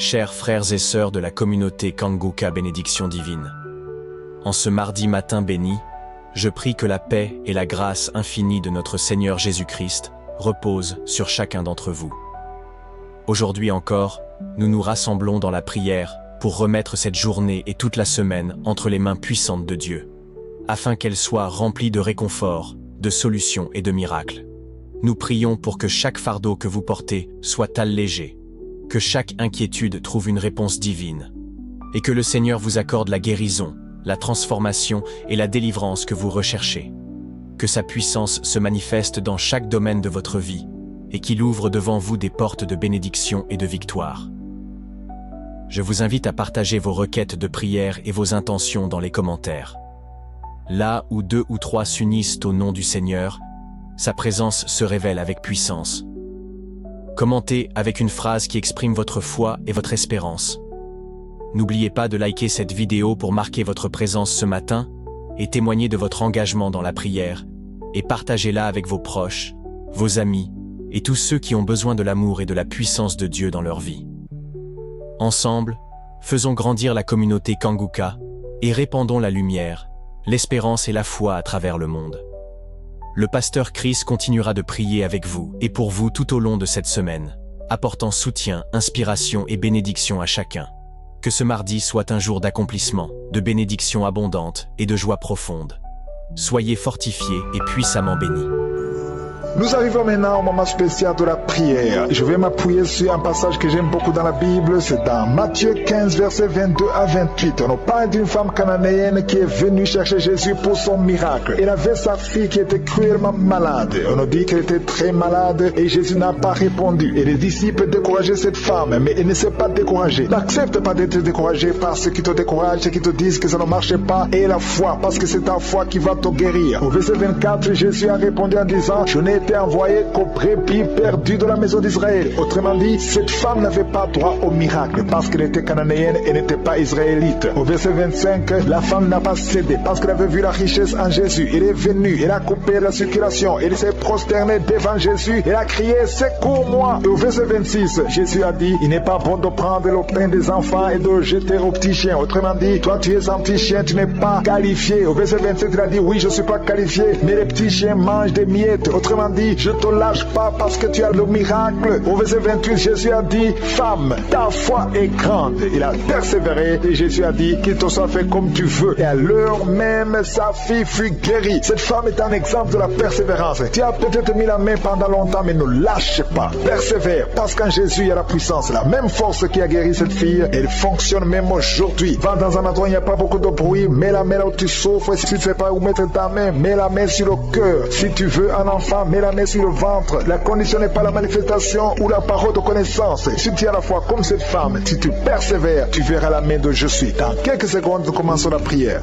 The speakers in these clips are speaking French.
Chers frères et sœurs de la communauté Kanguka Bénédiction Divine, en ce mardi matin béni, je prie que la paix et la grâce infinie de notre Seigneur Jésus-Christ reposent sur chacun d'entre vous. Aujourd'hui encore, nous nous rassemblons dans la prière pour remettre cette journée et toute la semaine entre les mains puissantes de Dieu, afin qu'elle soit remplie de réconfort, de solutions et de miracles. Nous prions pour que chaque fardeau que vous portez soit allégé, que chaque inquiétude trouve une réponse divine, et que le Seigneur vous accorde la guérison, la transformation et la délivrance que vous recherchez. Que sa puissance se manifeste dans chaque domaine de votre vie, et qu'il ouvre devant vous des portes de bénédiction et de victoire. Je vous invite à partager vos requêtes de prière et vos intentions dans les commentaires. Là où 2 ou 3 s'unissent au nom du Seigneur, sa présence se révèle avec puissance. Commentez avec une phrase qui exprime votre foi et votre espérance. N'oubliez pas de liker cette vidéo pour marquer votre présence ce matin et témoigner de votre engagement dans la prière, et partagez-la avec vos proches, vos amis et tous ceux qui ont besoin de l'amour et de la puissance de Dieu dans leur vie. Ensemble, faisons grandir la communauté Kanguka et répandons la lumière, l'espérance et la foi à travers le monde. Le pasteur Chris continuera de prier avec vous et pour vous tout au long de cette semaine, apportant soutien, inspiration et bénédiction à chacun. Que ce mardi soit un jour d'accomplissement, de bénédiction abondante et de joie profonde. Soyez fortifiés et puissamment bénis. Nous arrivons maintenant au moment spécial de la prière. Je vais m'appuyer sur un passage que j'aime beaucoup dans la Bible. C'est dans Matthieu 15, versets 22 à 28. On nous parle d'une femme cananéenne qui est venue chercher Jésus pour son miracle. Elle avait sa fille qui était cruellement malade. On nous dit qu'elle était très malade et Jésus n'a pas répondu. Et les disciples décourageaient cette femme, mais elle ne s'est pas découragée. N'accepte pas d'être découragé par ceux qui te découragent, ceux qui te disent que ça ne marche pas. Et la foi, parce que c'est ta foi qui va te guérir. Au verset 24, Jésus a répondu en disant: je n'ai été envoyé qu'aux brebis perdues de la maison d'Israël. Autrement dit, cette femme n'avait pas droit au miracle parce qu'elle était cananéenne et n'était pas israélite. Au verset 25, la femme n'a pas cédé parce qu'elle avait vu la richesse en Jésus. Elle est venue, elle a coupé la circulation, elle s'est prosternée devant Jésus, elle a crié: secours-moi. Et au verset 26, Jésus a dit: il n'est pas bon de prendre le pain des enfants et de le jeter aux petits chiens. Autrement dit, toi tu es un petit chien, tu n'es pas qualifié. Au verset 27, il a dit: oui, je ne suis pas qualifié, mais les petits chiens mangent des miettes. Autrement dit, je te lâche pas parce que tu as le miracle. Au verset 28, Jésus a dit: femme, ta foi est grande. Il a persévéré et Jésus a dit: qu'il te soit fait comme tu veux. Et à l'heure même, sa fille fut guérie. Cette femme est un exemple de la persévérance. Tu as peut-être mis la main pendant longtemps, mais ne lâche pas. Persévère, parce qu'en Jésus, il y a la puissance. La même force qui a guéri cette fille, elle fonctionne même aujourd'hui. Va dans un endroit où il n'y a pas beaucoup de bruit, mets la main là où tu souffres. Si tu ne sais pas où mettre ta main, mets la main sur le cœur. Si tu veux un enfant, mets la main sur le ventre. La condition n'est pas la manifestation ou la parole de connaissance. Si tu as la foi comme cette femme, si tu persévères, tu verras la main de je suis. Dans quelques secondes, nous commençons la prière.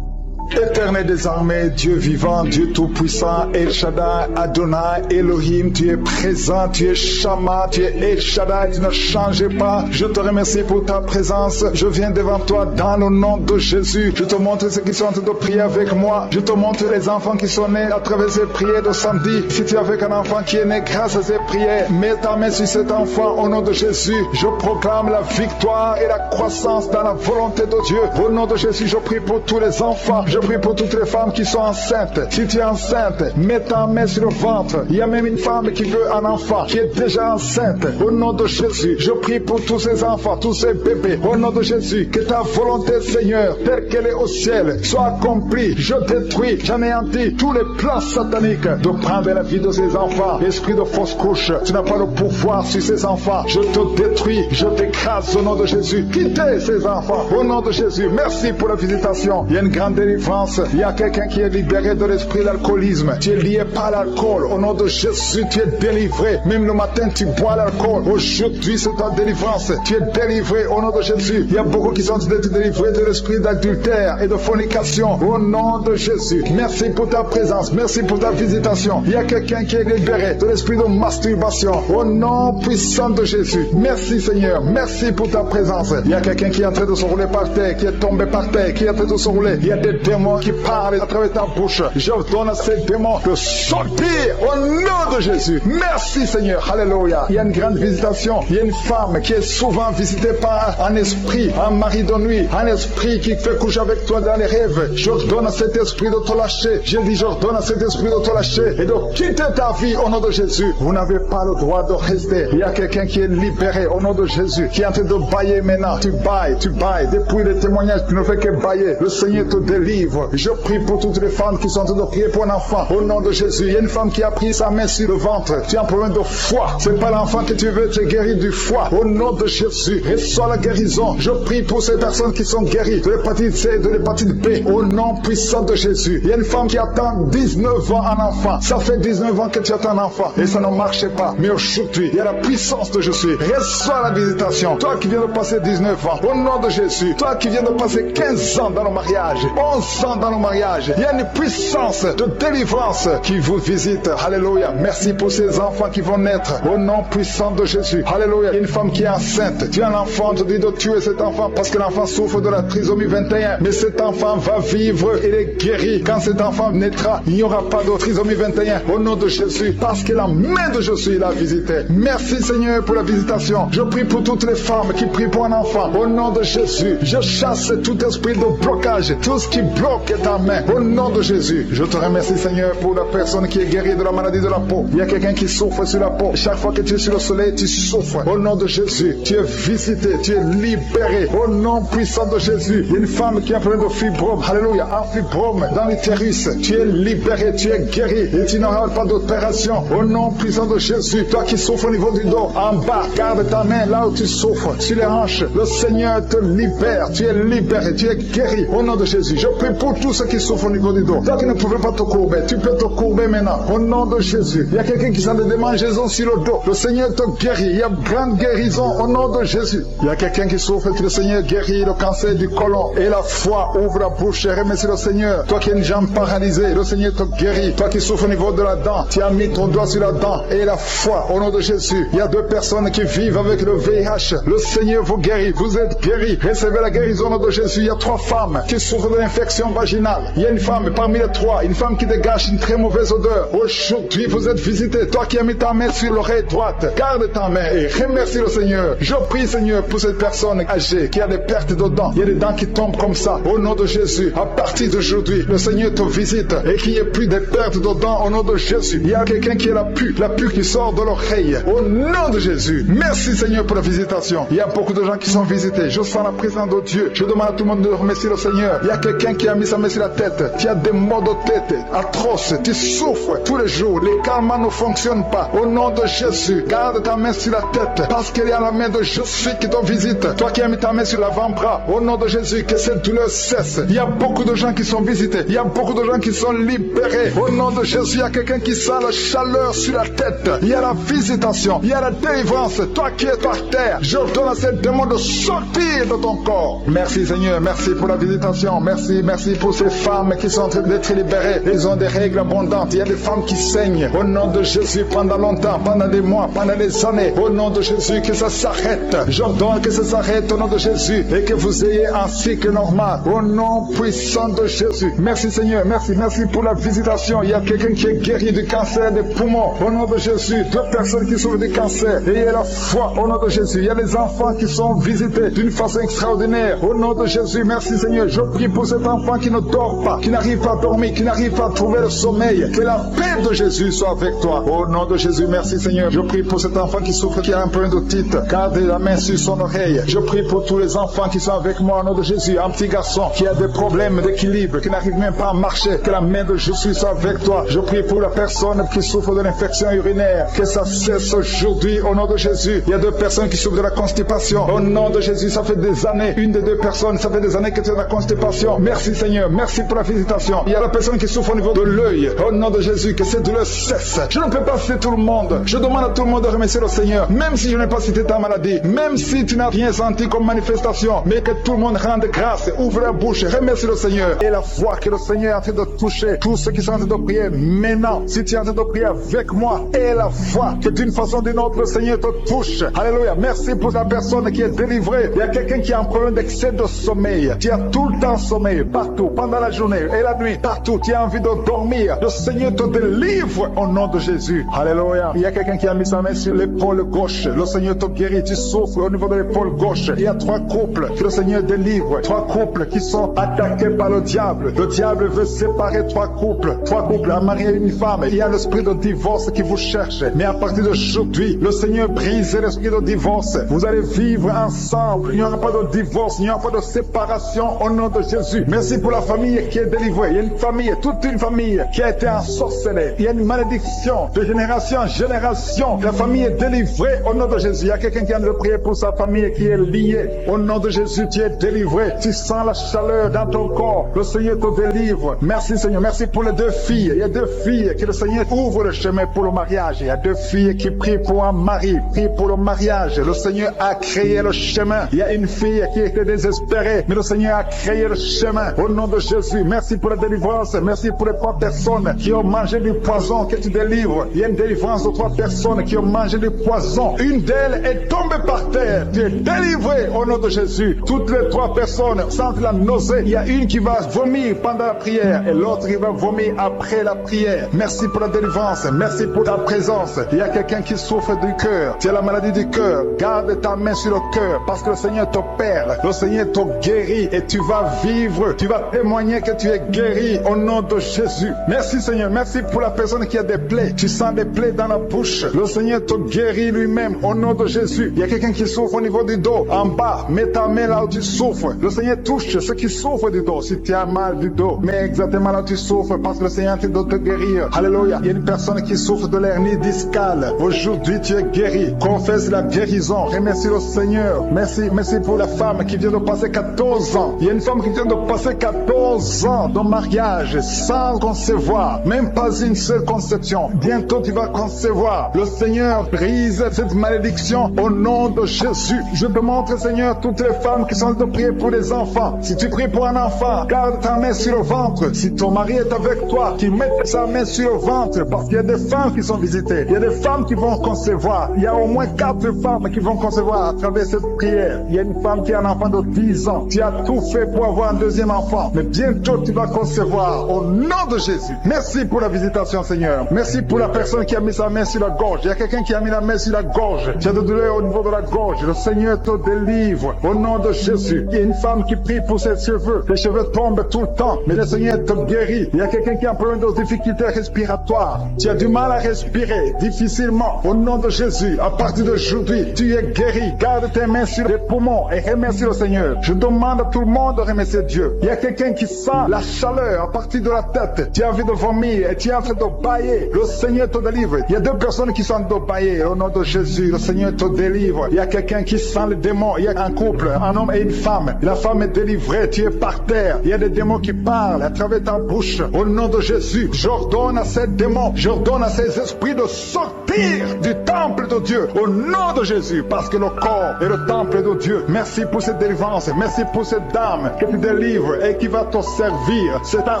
Éternel désormais, Dieu vivant, Dieu tout-puissant, El Shaddai, Adonai, Elohim, tu es présent, tu es Shama, tu es El Shaddai, tu ne changes pas. Je te remercie pour ta présence. Je viens devant toi dans le nom de Jésus. Je te montre ceux qui sont en train de prier avec moi. Je te montre les enfants qui sont nés à travers ces prières de samedi. Si tu es avec un enfant qui est né grâce à ces prières, mets ta main sur cet enfant au nom de Jésus. Je proclame la victoire et la croissance dans la volonté de Dieu. Au nom de Jésus, je prie pour tous les enfants. Je prie pour toutes les femmes qui sont enceintes. Si tu es enceinte, mets ta main sur le ventre. Il y a même une femme qui veut un enfant, qui est déjà enceinte. Au nom de Jésus, je prie pour tous ces enfants, tous ces bébés. Au nom de Jésus, que ta volonté, Seigneur, telle qu'elle est au ciel, soit accomplie. Je détruis, j'anéantis tous les plans sataniques de prendre la vie de ces enfants. Esprit de fausse couche, tu n'as pas le pouvoir sur ces enfants. Je te détruis, je t'écrase au nom de Jésus. Quittez ces enfants au nom de Jésus. Merci pour la visitation. Il y a une grande délivrance. Il y a quelqu'un qui est libéré de l'esprit d'alcoolisme. Tu es lié par l'alcool. Au nom de Jésus, tu es délivré. Même le matin, tu bois l'alcool. Aujourd'hui, c'est ta délivrance. Tu es délivré au nom de Jésus. Il y a beaucoup qui sont délivrés de l'esprit d'adultère et de fornication. Au nom de Jésus. Merci pour ta présence. Merci pour ta visitation. Il y a quelqu'un qui est libéré de l'esprit de masturbation. Au nom puissant de Jésus. Merci Seigneur. Merci pour ta présence. Il y a quelqu'un qui est en train de se rouler par terre, qui est tombé par terre, qui est en train de se rouler. Il y a des démons qui parles à travers ta bouche. J'ordonne à ces démons de sortir au nom de Jésus. Merci Seigneur. Alléluia. Il y a une grande visitation. Il y a une femme qui est souvent visitée par un esprit, un mari de nuit, un esprit qui fait coucher avec toi dans les rêves. J'ordonne à cet esprit de te lâcher. Je dis, j'ordonne à cet esprit de te lâcher et de quitter ta vie au nom de Jésus. Vous n'avez pas le droit de rester. Il y a quelqu'un qui est libéré au nom de Jésus, qui est en train de bailler maintenant. Tu bailles. Depuis les témoignages, tu ne fais que bailler. Le Seigneur te délivre. Je prie pour toutes les femmes qui sont en train de prier pour un enfant. Au nom de Jésus, il y a une femme qui a pris sa main sur le ventre. Tu as un problème de foi. C'est pas l'enfant que tu veux, tu es guéri du foie. Au nom de Jésus, reçois la guérison. Je prie pour ces personnes qui sont guéries de l'hépatite C, de l'hépatite B. Au nom puissant de Jésus. Il y a une femme qui attend 19 ans un enfant. Ça fait 19 ans que tu attends un enfant et ça ne marche pas. Mais aujourd'hui, il y a la puissance de Jésus. Reçois la visitation. Toi qui viens de passer 19 ans, au nom de Jésus. Toi qui viens de passer 15 ans dans le mariage, 11 ans dans le mariage, il y a une puissance de délivrance qui vous visite. Alléluia. Merci pour ces enfants qui vont naître au nom puissant de Jésus. Alléluia. Il y a une femme qui est enceinte. Tu as un enfant, on te dit de tuer cet enfant parce que l'enfant souffre de la trisomie 21. Mais cet enfant va vivre, il est guéri. Quand cet enfant naîtra, il n'y aura pas de trisomie 21 au nom de Jésus parce que la main de Jésus l'a visité. Merci Seigneur pour la visitation. Je prie pour toutes les femmes qui prient pour un enfant au nom de Jésus. Je chasse tout esprit de blocage, tout ce qui bloque ta main au nom de Jésus. Je te remercie Seigneur pour la personne qui est guérie de la maladie de la peau. Il y a quelqu'un qui souffre sur la peau. Chaque fois que tu es sur le soleil, tu souffres. Au nom de Jésus, tu es visité, tu es libéré. Au nom puissant de Jésus, il y a une femme qui a un problème de fibrome. Alléluia, un fibrome dans l'utérus. Tu es libéré, tu es guéri et tu n'auras pas d'opération. Au nom puissant de Jésus, toi qui souffres au niveau du dos, en bas, garde ta main là où tu souffres, sur les hanches. Le Seigneur te libère, tu es libéré, tu es guéri. Au nom de Jésus, je prie pour tous ceux qui souffrent au niveau du dos. Toi qui ne pouvais pas te courber, tu peux te courber maintenant. Au nom de Jésus, il y a quelqu'un qui sent des démangeaisons sur le dos. Le Seigneur te guérit. Il y a grande guérison au nom de Jésus. Il y a quelqu'un qui souffre et que le Seigneur guérit le cancer du côlon. Et la foi ouvre la bouche et remercie le Seigneur. Toi qui as une jambe paralysée, le Seigneur te guérit. Toi qui souffres au niveau de la dent, tu as mis ton doigt sur la dent et la foi au nom de Jésus. Il y a 2 personnes qui vivent avec le VIH. Le Seigneur vous guérit. Vous êtes guéris. Recevez la guérison au nom de Jésus. Il y a 3 femmes qui souffrent de l'infection vaginale. Il y a une femme parmi les 3, une femme qui dégage une très mauvaise odeur. Aujourd'hui, vous êtes visité. Toi qui as mis ta main sur l'oreille droite, garde ta main et remercie le Seigneur. Je prie Seigneur pour cette personne âgée qui a des pertes de dents. Il y a des dents qui tombent comme ça. Au nom de Jésus, à partir d'aujourd'hui, le Seigneur te visite et qu'il n'y ait plus de pertes de dents au nom de Jésus. Il y a quelqu'un qui a la pu qui sort de l'oreille. Au nom de Jésus. Merci Seigneur pour la visitation. Il y a beaucoup de gens qui sont visités. Je sens la présence de Dieu. Je demande à tout le monde de remercier le Seigneur. Il y a quelqu'un qui a mis sa main sur la tête. Tu as des maux de tête atroces. Tu souffres tous les jours. Les calmants ne fonctionnent pas. Au nom de Jésus, garde ta main sur la tête parce qu'il y a la main de Jésus qui te visite. Toi qui as mis ta main sur l'avant-bras, au nom de Jésus, que cette douleur cesse. Il y a beaucoup de gens qui sont visités. Il y a beaucoup de gens qui sont libérés. Au nom de Jésus, il y a quelqu'un qui sent la chaleur sur la tête. Il y a la visitation. Il y a la délivrance. Toi qui es par terre, je donne à cette démon de sortir de ton corps. Merci Seigneur. Merci pour la visitation. Merci pour ces femmes qui sont en train d'être libérées. Elles ont des règles abondantes. Il y a des femmes qui saignent. Au nom de Jésus, pendant longtemps, pendant des mois, pendant des années. Au nom de Jésus, que ça s'arrête. J'ordonne que ça s'arrête au nom de Jésus et que vous ayez un cycle normal. Au nom puissant de Jésus. Merci Seigneur. Merci pour la visitation. Il y a quelqu'un qui est guéri du cancer des poumons. Au nom de Jésus. 2 personnes qui souffrent du cancer. Et il y a la foi au nom de Jésus. Il y a les enfants qui sont visités d'une façon extraordinaire. Au nom de Jésus. Merci Seigneur. Je prie pour cet enfant qui ne dort pas, qui n'arrive pas à dormir, qui n'arrive pas à trouver le sommeil. Que la paix de Jésus soit avec toi. Au nom de Jésus, merci Seigneur. Je prie pour cet enfant qui souffre, qui a un problème d'otite. Garde la main sur son oreille. Je prie pour tous les enfants qui sont avec moi au nom de Jésus. Un petit garçon qui a des problèmes d'équilibre, qui n'arrive même pas à marcher. Que la main de Jésus soit avec toi. Je prie pour la personne qui souffre de l'infection urinaire. Que ça cesse aujourd'hui au nom de Jésus. Il y a 2 personnes qui souffrent de la constipation. Au nom de Jésus, ça fait des années. Une des 2 personnes, ça fait des années que tu as de la constipation. Merci Seigneur. Merci pour la visitation. Il y a la personne qui souffre au niveau de l'œil. Au nom de Jésus, que cette douleur cesse. Je ne peux pas citer tout le monde. Je demande à tout le monde de remercier le Seigneur. Même si je n'ai pas cité ta maladie. Même si tu n'as rien senti comme manifestation. Mais que tout le monde rende grâce. Ouvre la bouche. Remercie le Seigneur. Et la foi que le Seigneur est en train de toucher tous ceux qui sont en train de prier maintenant. Si tu es en train de prier avec moi. Et la foi que d'une façon ou d'une autre le Seigneur te touche. Alléluia. Merci pour la personne qui est délivrée. Il y a quelqu'un qui a un problème d'excès de sommeil. Tu as tout le temps sommeil. Partout. Pendant pendant la journée et la nuit, partout, tu as envie de dormir. Le Seigneur te délivre au nom de Jésus. Alléluia. Il y a quelqu'un qui a mis sa main sur l'épaule gauche. Le Seigneur te guérit. Tu souffres au niveau de l'épaule gauche. Il y a 3 couples que le Seigneur délivre. 3 couples qui sont attaqués par le diable. Le diable veut séparer 3 couples. 3 couples, un mari et une femme. Il y a l'esprit de divorce qui vous cherche. Mais à partir d'aujourd'hui, le Seigneur brise l'esprit de divorce. Vous allez vivre ensemble. Il n'y aura pas de divorce. Il n'y aura pas de séparation au nom de Jésus. Merci pour la famille qui est délivrée. Il y a une famille, toute une famille qui a été ensorcelée. Il y a une malédiction de génération en génération. La famille est délivrée au nom de Jésus. Il y a quelqu'un qui a de prier pour sa famille qui est liée. Au nom de Jésus, tu es délivré. Tu sens la chaleur dans ton corps. Le Seigneur te délivre. Merci Seigneur. Merci pour les 2 filles. Il y a 2 filles que le Seigneur ouvre le chemin pour le mariage. Il y a 2 filles qui prient pour un mari, prient pour le mariage. Le Seigneur a créé le chemin. Il y a une fille qui était désespérée, mais le Seigneur a créé le chemin. Au nom de Jésus, merci pour la délivrance. Merci pour les 3 personnes qui ont mangé du poison que tu délivres. Il y a une délivrance de 3 personnes qui ont mangé du poison. Une d'elles est tombée par terre. Tu es délivré au nom de Jésus. Toutes les 3 personnes sentent la nausée. Il y a une qui va vomir pendant la prière et l'autre qui va vomir après la prière. Merci pour la délivrance. Merci pour ta présence. Il y a quelqu'un qui souffre du cœur. Tu as la maladie du cœur. Garde ta main sur le cœur parce que le Seigneur t'opère. Le Seigneur te guérit et tu vas vivre. Tu vas témoigner que tu es guéri au nom de Jésus. Merci Seigneur. Merci pour la personne qui a des plaies. Tu sens des plaies dans la bouche. Le Seigneur te guérit lui-même au nom de Jésus. Il y a quelqu'un qui souffre au niveau du dos. En bas, mets ta main là où tu souffres. Le Seigneur touche ceux qui souffrent du dos. Si tu as mal du dos, mets exactement là où tu souffres parce que le Seigneur doit te guérir. Alléluia. Il y a une personne qui souffre de l'hernie discale. Aujourd'hui, tu es guéri. Confesse la guérison. Remercie le Seigneur. Merci pour la femme qui vient de passer 14 ans. Il y a une femme qui vient de passer 14 ans de mariage sans concevoir. Même pas une seule conception. Bientôt, tu vas concevoir. Le Seigneur brise cette malédiction au nom de Jésus. Je te montre, Seigneur, toutes les femmes qui sont en train de prier pour les enfants. Si tu pries pour un enfant, garde ta main sur le ventre. Si ton mari est avec toi, qu'il mette sa main sur le ventre parce qu'il y a des femmes qui sont visitées. Il y a des femmes qui vont concevoir. Il y a au moins 4 femmes qui vont concevoir à travers cette prière. Il y a une femme qui a un enfant de 10 ans. Tu as tout fait pour avoir un 2e enfant. Mais bientôt, tu vas concevoir au nom de Jésus. Merci pour la visitation, Seigneur. Merci pour la personne qui a mis sa main sur la gorge. Il y a quelqu'un qui a mis la main sur la gorge. Tu as de douleur au niveau de la gorge. Le Seigneur te délivre au nom de Jésus. Il y a une femme qui prie pour ses cheveux. Les cheveux tombent tout le temps, mais le Seigneur te guérit. Il y a quelqu'un qui a un problème de difficulté respiratoire. Tu as du mal à respirer difficilement. Au nom de Jésus, à partir d'aujourd'hui, tu es guéri. Garde tes mains sur les poumons et remercie le Seigneur. Je demande à tout le monde de remercier Dieu. Il y a quelqu'un qui sent la chaleur à partir de la tête. Tu as envie de vomir et tu es en train de bailler. Le Seigneur te délivre. Il y a 2 personnes qui sont en train de bailler. Au nom de Jésus, le Seigneur te délivre. Il y a quelqu'un qui sent les démons. Il y a un couple, un homme et une femme. La femme est délivrée. Tu es par terre. Il y a des démons qui parlent à travers ta bouche. Au nom de Jésus, j'ordonne à ces démons, j'ordonne à ces esprits de sortir du temple de Dieu. Au nom de Jésus, parce que le corps est le temple de Dieu. Merci pour cette délivrance. Merci pour cette dame que tu délivres et qui va te servir. C'est ta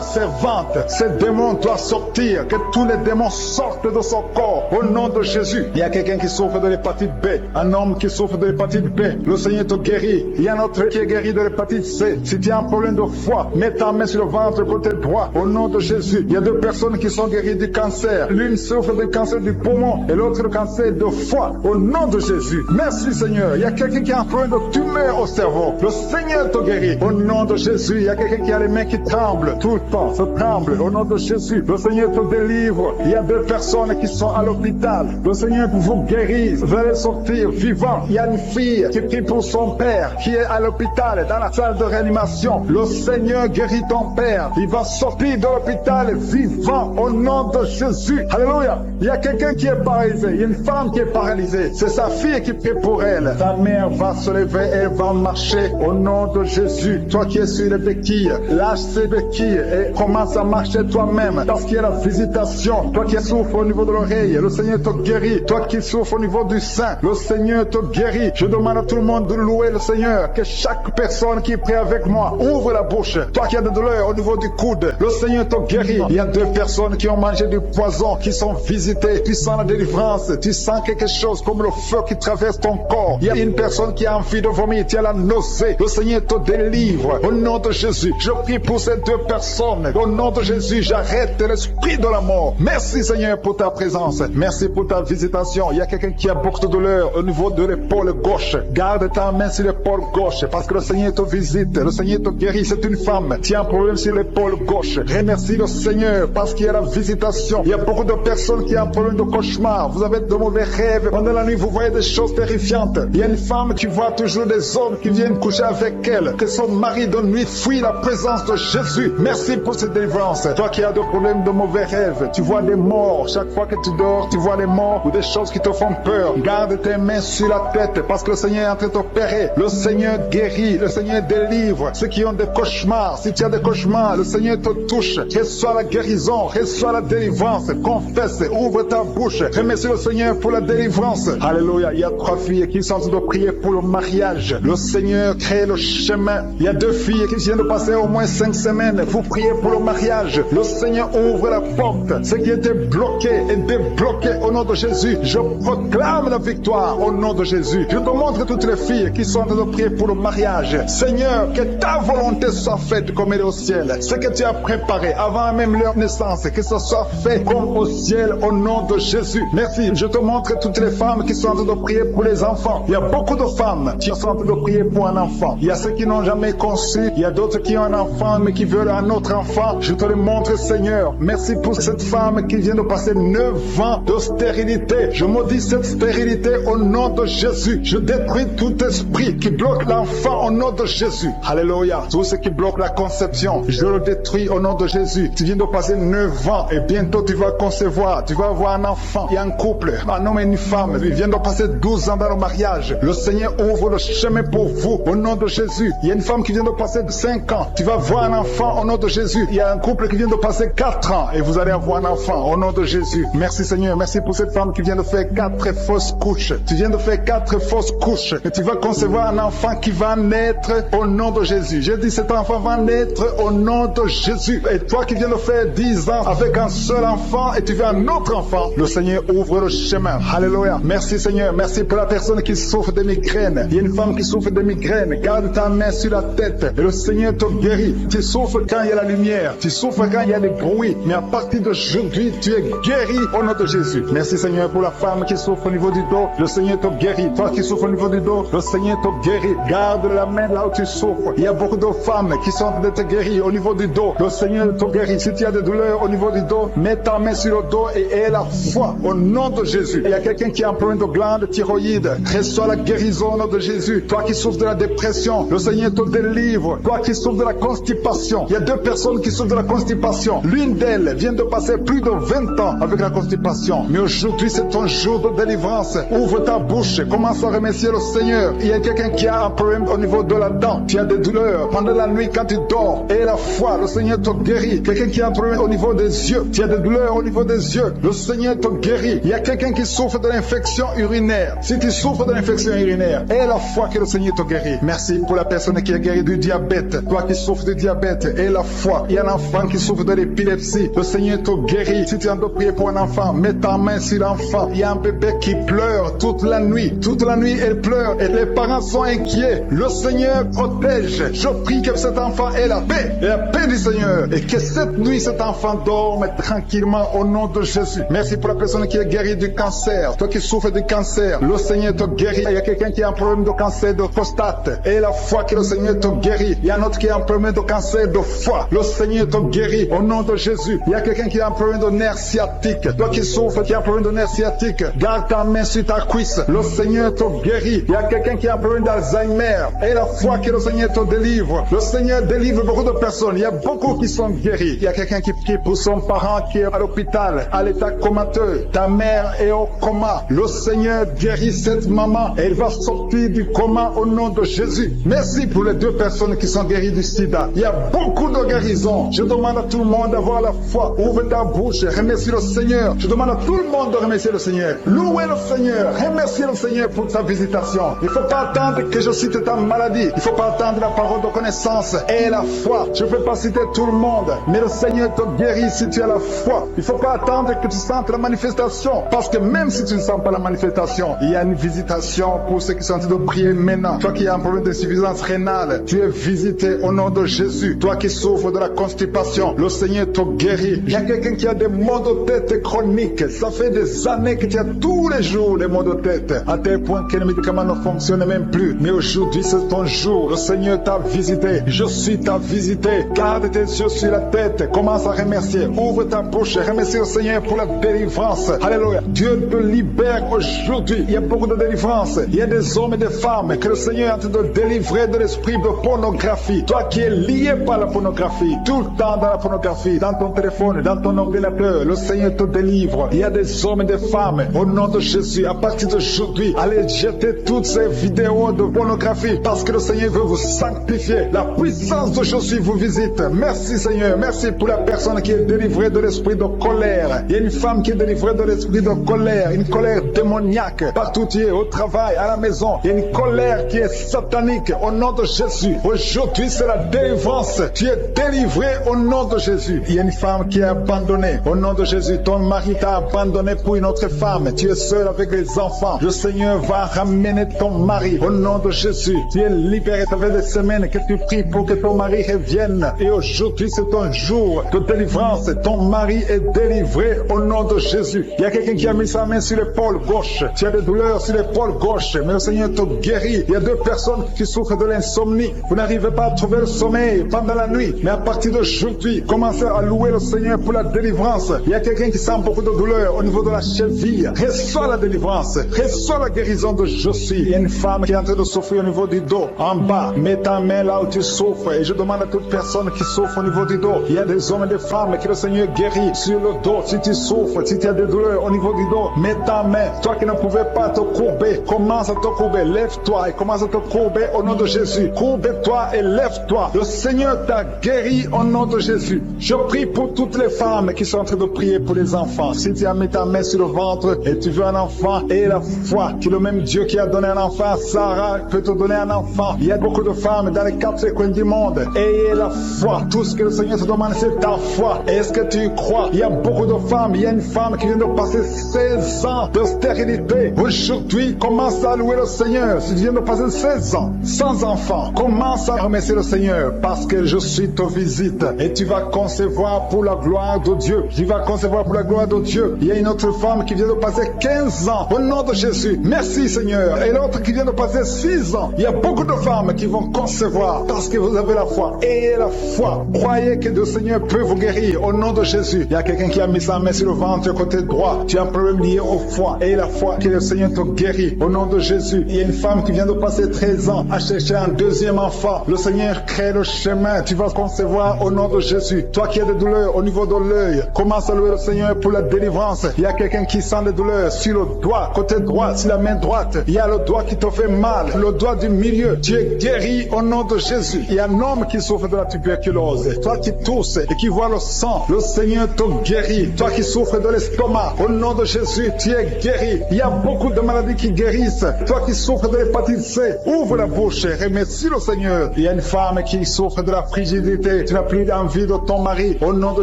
servante. Ce démon doit sortir. Que tous les démons sortent de son corps. Au nom de Jésus. Il y a quelqu'un qui souffre de l'hépatite B. Un homme qui souffre de l'hépatite B. Le Seigneur te guérit. Il y a un autre qui est guéri de l'hépatite C. Si tu as un problème de foie, mets ta main sur le ventre côté droit. Au nom de Jésus. Il y a 2 personnes qui sont guéries du cancer. L'une souffre du cancer du poumon et l'autre du cancer de foie. Au nom de Jésus. Merci Seigneur. Il y a quelqu'un qui a un problème de tumeur au cerveau. Le Seigneur te guérit. Au nom de Jésus. Il y a quelqu'un qui a les mains qui tremblent. Tout le temps, se tremble. Au nom de Jésus. Le Seigneur te délivre. Il y a 2 personnes qui sont à l'hôpital. Le Seigneur vous guérit. Vous allez sortir vivant. Il y a une fille qui prie pour son père qui est à l'hôpital, dans la salle de réanimation. Le Seigneur guérit ton père. Il va sortir de l'hôpital vivant au nom de Jésus. Alléluia. Il y a quelqu'un qui est paralysé. Il y a une femme qui est paralysée. C'est sa fille qui prie pour elle. Ta mère va se lever, elle va marcher au nom de Jésus. Toi qui es sur les béquilles, lâche ces béquilles et commence à marcher toi-même. Parce qu'il y a la visitation. Toi qui souffres au niveau de l'oreille, le Seigneur te guérit. Toi qui souffres au niveau du sein, le Seigneur te guérit. Je demande à tout le monde de louer le Seigneur. Que chaque personne qui prie avec moi ouvre la bouche. Toi qui as de douleur au niveau du coude, le Seigneur te guérit. Il y a 2 personnes qui ont mangé du poison, qui sont visitées. Tu sens la délivrance. Tu sens quelque chose comme le feu qui traverse ton corps. Il y a une personne qui a envie de vomir. Tu as la nausée. Le Seigneur te délivre. Au nom de Jésus, je prie pour ces deux personnes. Au nom de Jésus, j'arrête l'esprit de la mort. Merci Seigneur pour ta présence. Merci pour ta visitation. Il y a quelqu'un qui a beaucoup de douleur au niveau de l'épaule gauche. Garde ta main sur l'épaule gauche parce que le Seigneur te visite. Le Seigneur te guérit. C'est une femme qui a un problème sur l'épaule gauche. Remercie le Seigneur parce qu'il y a la visitation. Il y a beaucoup de personnes qui ont un problème de cauchemar. Vous avez de mauvais rêves. Pendant la nuit, vous voyez des choses terrifiantes. Il y a une femme qui voit toujours des hommes qui viennent coucher avec elle. Que son mari de nuit fuit la présence de Jésus. Merci pour cette délivrance. Toi qui as des problèmes de mauvais rêves, tu vois des morts. Chaque fois que tu dors, tu vois des morts ou des choses qui te font peur. Garde tes mains sur la tête parce que le Seigneur est en train de t'opérer. Le Seigneur guérit. Le Seigneur délivre. Ceux qui ont des cauchemars, si tu as des cauchemars, le Seigneur te touche. Reçois la guérison. Reçois la délivrance. Confesse. Ouvre ta bouche. Remercie le Seigneur pour la délivrance. Alléluia. Il y a 3 filles qui sont en train de prier pour le mariage. Le Seigneur crée le chemin. Il y a 2 filles qui viennent de passer au moins 5 semaines. Vous priez pour le mariage. Le Seigneur ouvre la porte. Ce qui était bloqué est débloqué au nom de Jésus. Je proclame la victoire au nom de Jésus. Je te montre toutes les filles qui sont en train de prier pour le mariage. Seigneur, que ta volonté soit faite comme elle est au ciel. Ce que tu as préparé avant même leur naissance, que ce soit fait comme au ciel au nom de Jésus. Merci. Je te montre toutes les femmes qui sont en train de prier pour les enfants. Il y a beaucoup de femmes qui sont en train de prier pour un enfant. Il y a ceux qui n'ont jamais conçu. Il y a d'autres qui ont un enfant mais qui veulent un autre enfant. Je te le montre, Seigneur. Merci pour cette femme qui vient de passer 9 ans de stérilité. Je maudis cette stérilité au nom de Jésus. Je détruis tout esprit qui bloque l'enfant au nom de Jésus. Alléluia. Tout ce qui bloque la conception, je le détruis au nom de Jésus. Tu viens de passer 9 ans et bientôt tu vas concevoir. Tu vas avoir un enfant. Il y a un couple, un homme et une femme. Ils viennent de passer 12 ans dans le mariage. Le Seigneur ouvre le chemin pour vous au nom de Jésus. Il y a une femme qui vient de passer 5 ans. Tu vas voir un enfant au nom de Jésus. Il y a un couple qui vient de passer 4 ans et vous allez avoir un enfant au nom de Jésus. Merci Seigneur. Merci pour cette femme qui vient de faire 4 fausses couches. Tu viens de faire 4 fausses couches et tu vas concevoir un enfant qui va naître au nom de Jésus. J'ai dit cet enfant va naître au nom de Jésus. Et toi qui viens de faire 10 ans avec un seul enfant et tu veux un autre enfant, le Seigneur ouvre le chemin. Alléluia. Merci Seigneur. Merci pour la personne qui souffre de migraines. Il y a une femme qui souffre de migraines. Garde ta main sur la tête et le Seigneur te guérit. Tu souffres quand il y a la lumière. Tu souffres quand il y a des bruits. Mais à partir d'aujourd'hui, tu es guéri au nom de Jésus. Merci Seigneur pour la femme qui souffre au niveau du dos. Le Seigneur te guérit. Toi qui souffres au niveau du dos, le Seigneur te guérit. Garde la main là où tu souffres. Il y a beaucoup de femmes qui sont en train de te guérir au niveau du dos. Le Seigneur te guérit. Si tu as des douleurs au niveau du dos, mets ta main sur le dos et aie la foi au nom de Jésus. Il y a quelqu'un qui a un problème de glande thyroïde. Reçois la guérison au nom de Jésus. Toi qui souffres de la dépression, le Seigneur te délivre. Toi qui souffres de la constipation, il y a 2 personnes qui souffrent de la constipation. L'une d'elles vient de passer plus de 20 ans avec la constipation. Mais aujourd'hui, c'est ton jour de délivrance. Ouvre ta bouche. Commence à remercier le Seigneur. Il y a quelqu'un qui a un problème au niveau de la dent. Tu as des douleurs pendant la nuit quand tu dors. Et la foi, le Seigneur te guérit. Quelqu'un qui a un problème au niveau des yeux. Tu as des douleurs au niveau des yeux. Le Seigneur te guérit. Il y a quelqu'un qui souffre de l'infection urinaire. Si tu souffres de l'infection urinaire, aie la foi que le Seigneur te guérit. Merci pour la personne qui est guérie du diabète. Toi qui souffres du diabète, aie la foi. Il y a un enfant qui souffre de l'épilepsie. Le Seigneur te guérit. Si tu as de prier pour un enfant, mets ta main sur l'enfant. Il y a un bébé qui pleure toute la nuit. Toute la nuit, elle pleure et les parents sont inquiets. Le Seigneur protège. Je prie que cet enfant ait la paix. Et la paix du Seigneur. Et que cette nuit, cet enfant dorme tranquillement au nom de Jésus. Merci pour la personne qui est guérie du cancer. Toi qui souffres du cancer, le Seigneur te guérit. Il y a quelqu'un qui a un problème de cancer de prostate. Et la foi que le Seigneur te guérit. Il y a un autre qui a un problème de cancer de foie. Le Seigneur te guérit au nom de Jésus. Il y a quelqu'un qui a un problème de nerf sciatique. Toi qui souffres, qui a un problème de nerf sciatique, garde ta main sur ta cuisse. Le Seigneur te guérit. Il y a quelqu'un qui a un problème d'Alzheimer. Et la foi que le Seigneur te délivre. Le Seigneur délivre beaucoup de personnes. Il y a beaucoup qui sont guéris. Il y a quelqu'un qui prie pour son parent qui est à l'hôpital, à l'état comateux. Ta mère est au coma. Le Seigneur guérit cette maman. Elle va sortir du coma au nom de Jésus. Merci pour les 2 personnes qui sont guéries du sida. Il y a beaucoup de guérisons. Je demande à tout le monde d'avoir la foi. Ouvre ta bouche. Remercie le Seigneur. Je demande à tout le monde de remercier le Seigneur. Louez le Seigneur. Remerciez le Seigneur pour ta visitation. Il ne faut pas attendre que je cite ta maladie. Il ne faut pas attendre la parole de connaissance et la foi. Je ne peux pas citer tout le monde, mais le Seigneur te guérit si tu as la foi. Il ne faut pas attendre que tu sentes la manifestation, parce que même si tu ne sens pas la manifestation, il y a une visitation pour ceux qui sont en train de prier maintenant. Toi qui as un problème d'insuffisance rénale, tu es visité au nom de Jésus. Toi qui souffres de la constipation, le Seigneur te guérit. Il y a quelqu'un qui a des maux de tête chroniques. Ça fait des années que tu as tous les jours des maux de tête, à tel point que les médicaments ne fonctionnent même plus. Mais aujourd'hui, c'est ton jour. Le Seigneur t'a visité. Je suis ta visité. Garde tes yeux sur la tête. Commence à remercier. Ouvre ta bouche. Remercie le Seigneur pour la délivrance. Alléluia. Dieu te libère aujourd'hui. Il y a beaucoup de délivrance. Il y a des hommes et des femmes que le Seigneur est en train de délivrer de l'esprit de pornographie. Toi qui es lié par la pornographie, tout le temps dans la pornographie, dans ton téléphone, dans ton ordinateur, le Seigneur te délivre. Il y a des hommes et des femmes, au nom de Jésus, à partir d'aujourd'hui, allez jeter toutes ces vidéos de pornographie parce que le Seigneur veut vous sanctifier. La puissance de Jésus vous visite. Merci Seigneur. Merci pour la personne qui est délivrée de l'esprit de colère. Il y a une femme qui est délivrée de l'esprit de colère, une colère démoniaque. Partout tu es, au travail, à la maison, il y a une colère qui est satanique. Au nom de Jésus, aujourd'hui c'est la délivrance. Tu es délivré au nom de Jésus. Il y a une femme qui est abandonnée. Au nom de Jésus, ton mari t'a abandonné pour une autre femme. Tu es seul avec les enfants. Le Seigneur va ramener ton mari. Au nom de Jésus, tu es libéré. Ça fait des semaines que tu pries pour que ton mari revienne. Et aujourd'hui, c'est ton jour de délivrance. Ton mari est délivré au nom de Jésus. Il y a quelqu'un qui a mis sa main sur l'épaule gauche. Tu as des douleurs sur l'épaule gauche, mais le Seigneur te guérit. Il y a deux personnes qui souffrent de l'insomnie. Vous n'arrivez pas à trouver le sommeil pendant la nuit. Mais à partir d'aujourd'hui, commencez à louer le Seigneur pour la délivrance. Il y a quelqu'un qui sent beaucoup de douleur au niveau de la cheville. Reçois la délivrance. Reçois la guérison de Jésus. Il y a une femme qui est en train de souffrir au niveau du dos, en bas. Mets ta main là où tu souffres. Et je demande à toute personne qui souffre au niveau du dos. Il y a des hommes et des femmes que le Seigneur guérit sur le dos. Si tu souffres, si tu as des douleurs au niveau du dos, mets ta main. Toi qui ne pouvais pas te courber, commence à te courber. Lève-toi et commence à te courber au nom de Jésus. Courbe-toi et lève-toi. Le Seigneur t'a guéri au nom de Jésus. Je prie pour toutes les femmes qui sont en train de prier pour les enfants. Si tu as mis ta main sur le ventre et tu veux un enfant, et la foi que le même Dieu qui a donné un enfant à Sarah peut te donner un enfant. Il y a beaucoup de femmes dans les quatre coins du monde. Ayez la foi. Tout ce que le Seigneur te demande, c'est ta foi. Est-ce que tu y crois? Il y a beaucoup de femmes. Il y a une femme qui vient de passer 16 ans de stérilité. Aujourd'hui, commence à louer le Seigneur. Si tu viens de passer 16 ans sans enfant, commence à remercier le Seigneur parce que je suis te visite et tu vas concevoir pour la gloire de Dieu. Tu vas concevoir pour la gloire de Dieu. Il y a une autre femme qui vient de passer 15 ans au nom de Jésus. Merci Seigneur. Et l'autre qui vient de passer 6 ans. Il y a beaucoup de femmes qui vont concevoir parce que vous avez la foi. Ayez la foi. Croyez que le Seigneur peut vous guérir au nom de Jésus. Il y a quelqu'un qui a mis sa main sur le ventre côté droit. Tu as un problème lié au foie. Ayez la foi que le Seigneur te guérit au nom de Jésus. Il y a une femme qui vient de passer 13 ans à chercher un deuxième enfant. Le Seigneur crée le chemin. Tu vas concevoir au nom de Jésus. Toi qui as des douleurs au niveau de l'œil, commence à louer le Seigneur pour la délivrance. Il y a quelqu'un qui sent des douleurs sur le doigt, côté droit, sur la main droite. Il y a le doigt qui te fait mal, le doigt du milieu. Tu es guéri au nom de Jésus. Il y a un homme qui souffre de la tuberculose. Toi qui tousses et qui vois le sang, le Seigneur te guérit. Toi qui souffres de l'estomac, au nom de Jésus, tu es guéri. Il y a beaucoup de maladies qui guérissent. Toi qui souffres de l'hépatite C, ouvre la bouche et remercie le Seigneur. Il y a une femme qui souffre de la frigidité. Tu n'as plus envie de ton mari. Au nom de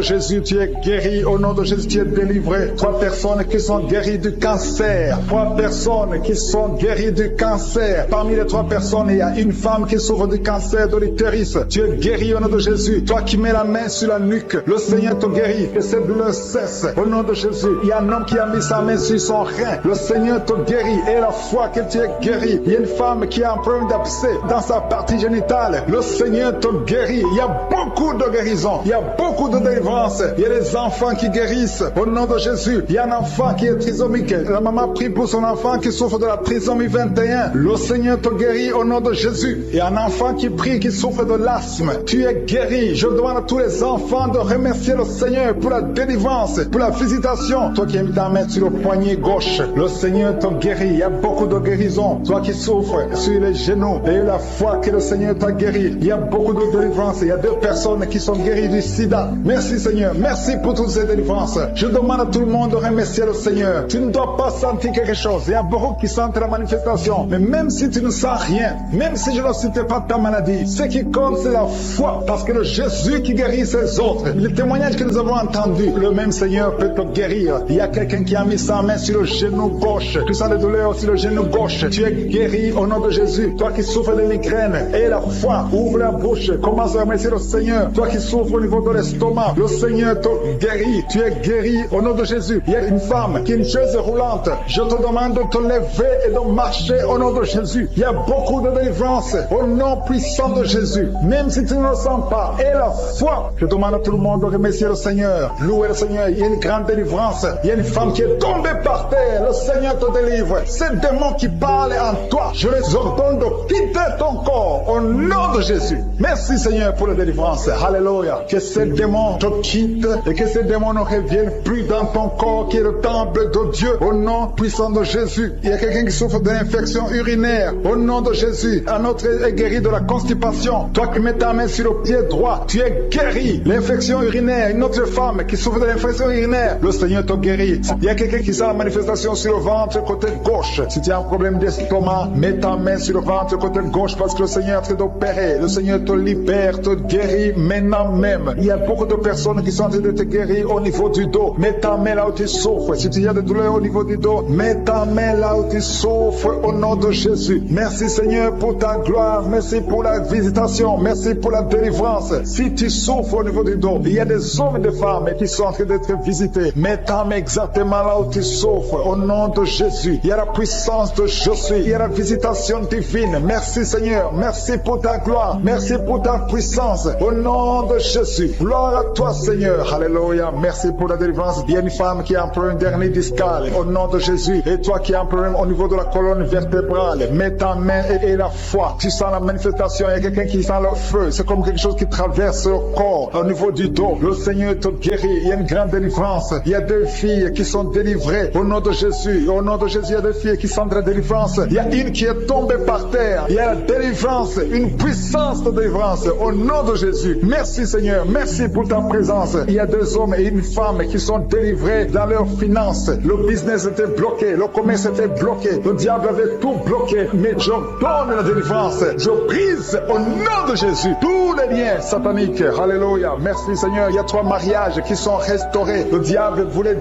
Jésus, tu es guéri. Au nom de Jésus, tu es délivré. 3 personnes qui sont guéries du cancer. 3 personnes qui sont guéries du cancer. Parmi les 3 personnes, il y a une femme qui souffre du cancer de l'utérus. Tu es guéri au nom de Jésus. Toi qui mets la main sur la nuque, le Seigneur te guérit. Que cette douleur cesse. Au nom de Jésus, il y a un homme qui a mis sa main sur son rein. Le Seigneur te guérit. Et la foi que tu es guéri. Il y a une femme qui a un problème d'abcès dans sa partie génitale. Le Seigneur te guérit. Il y a beaucoup de guérison. Il y a beaucoup de délivrance. Il y a des enfants qui guérissent. Au nom de Jésus, il y a un enfant qui est trisomique. La maman prie pour son enfant qui souffre de la trisomie 21. Le Seigneur te guérit au nom de Jésus. Il y a un enfant qui prie, qui souffre de l'asthme. Tu es guéri. Je demande à tous les enfants de remercier le Seigneur pour la délivrance, pour la visitation. Toi qui as mis ta main sur le poignet gauche, le Seigneur te guérit. Il y a beaucoup de guérison. Toi qui souffres sur les genoux, et la foi que le Seigneur t'a guéri. Il y a beaucoup de délivrance. Il y a 2 personnes qui sont guéries du sida. Merci Seigneur. Merci pour toutes ces délivrances. Je demande à tout le monde de remercier le Seigneur. Tu ne dois pas sentir quelque chose. Il y a beaucoup qui sentent la manifestation. Mais même si tu ne sens rien, même si je ne citais pas ta maladie, ce qui compte c'est la foi. Parce que le Jésus qui guérit ses autres, le témoignage que nous avons entendu, le même Seigneur peut te guérir. Il y a quelqu'un qui a mis sa main sur le genou gauche. Tu sens les douleurs sur le genou gauche. Tu es guéri au nom de Jésus. Toi qui souffres de migraine, et la foi, ouvre la bouche bouche. Commence à remercier le Seigneur. Toi qui souffres au niveau de l'estomac, le Seigneur te guérit. Tu es guéri au nom de Jésus. Il y a une femme qui est une chaise roulante. Je te demande de te lever et de marcher au nom de Jésus. Il y a beaucoup de délivrance au nom puissant de Jésus. Même si tu ne le sens pas. Et la foi. Je demande à tout le monde de remercier le Seigneur. Louer le Seigneur. Il y a une grande délivrance. Il y a une femme qui est tombée par terre. Le Seigneur te délivre. Ces démons qui parlent en toi, je les ordonne de quitter ton corps au nom de Jésus. Merci Seigneur pour la délivrance. Alléluia. Que ces démons te quittent et que ces démons ne reviennent plus dans ton corps qui est le temple de Dieu au nom puissant de Jésus. Il y a quelqu'un qui souffre d'une infection urinaire au nom de Jésus. Un autre est guéri de la constipation. Toi qui mets ta main sur le pied droit, tu es guéri. L'infection urinaire. Une autre femme qui souffre de l'infection urinaire, le Seigneur te guérit. Il y a quelqu'un qui sent la manifestation sur le ventre côté gauche. Si tu as un problème d'estomac, mets ta main sur le ventre côté gauche parce que le Seigneur est en train d'opérer. Le Seigneur te libère, te guérit maintenant même. Il y a beaucoup de personnes qui sont en train de te guérir au niveau du dos. Mets ta main là où tu souffres. Si tu as des douleurs au niveau du dos, mets ta main là où tu souffres au nom de Jésus. Merci Seigneur pour ta gloire. Merci pour la visitation. Merci pour la délivrance. Si tu souffres au niveau du dos, il y a des hommes et des femmes qui sont en train d'être visités. Mets ta main exactement là où tu souffres au nom de Jésus. Il y a la puissance de je suis. Il y a la visitation divine. Merci Seigneur. Merci pour ta gloire. Merci pour ta puissance. Au nom de Jésus. Gloire à toi Seigneur. Alléluia. Merci pour la délivrance. Il y a une femme qui a un problème dernier discal. Au nom de Jésus. Et toi qui as un problème au niveau de la colonne vertébrale. Mets ta main et la foi. Tu sens la manifestation. Il y a quelqu'un qui sent le feu. C'est comme quelque chose qui traverse le corps. Au niveau du dos. Le Seigneur te guérit. Il y a une grande délivrance. Il y a deux filles qui sont délivrées. Au nom de Jésus. Au nom de Jésus. Il y a deux filles qui sont de la délivrance. Il y a une qui est tombée par terre. Il y a la délivrance. Une puissance de délivrance. Au nom de Jésus. Merci Seigneur. Merci pour ta présence. Il y a deux hommes et une femme qui sont délivrés dans leurs finances. Le business était bloqué. Le commerce était bloqué. Le diable avait tout bloqué. Mais je donne la délivrance. Je brise au nom de Jésus tous les liens sataniques. Alléluia. Merci Seigneur. Il y a 3 mariages qui sont restaurés. Le diable voulait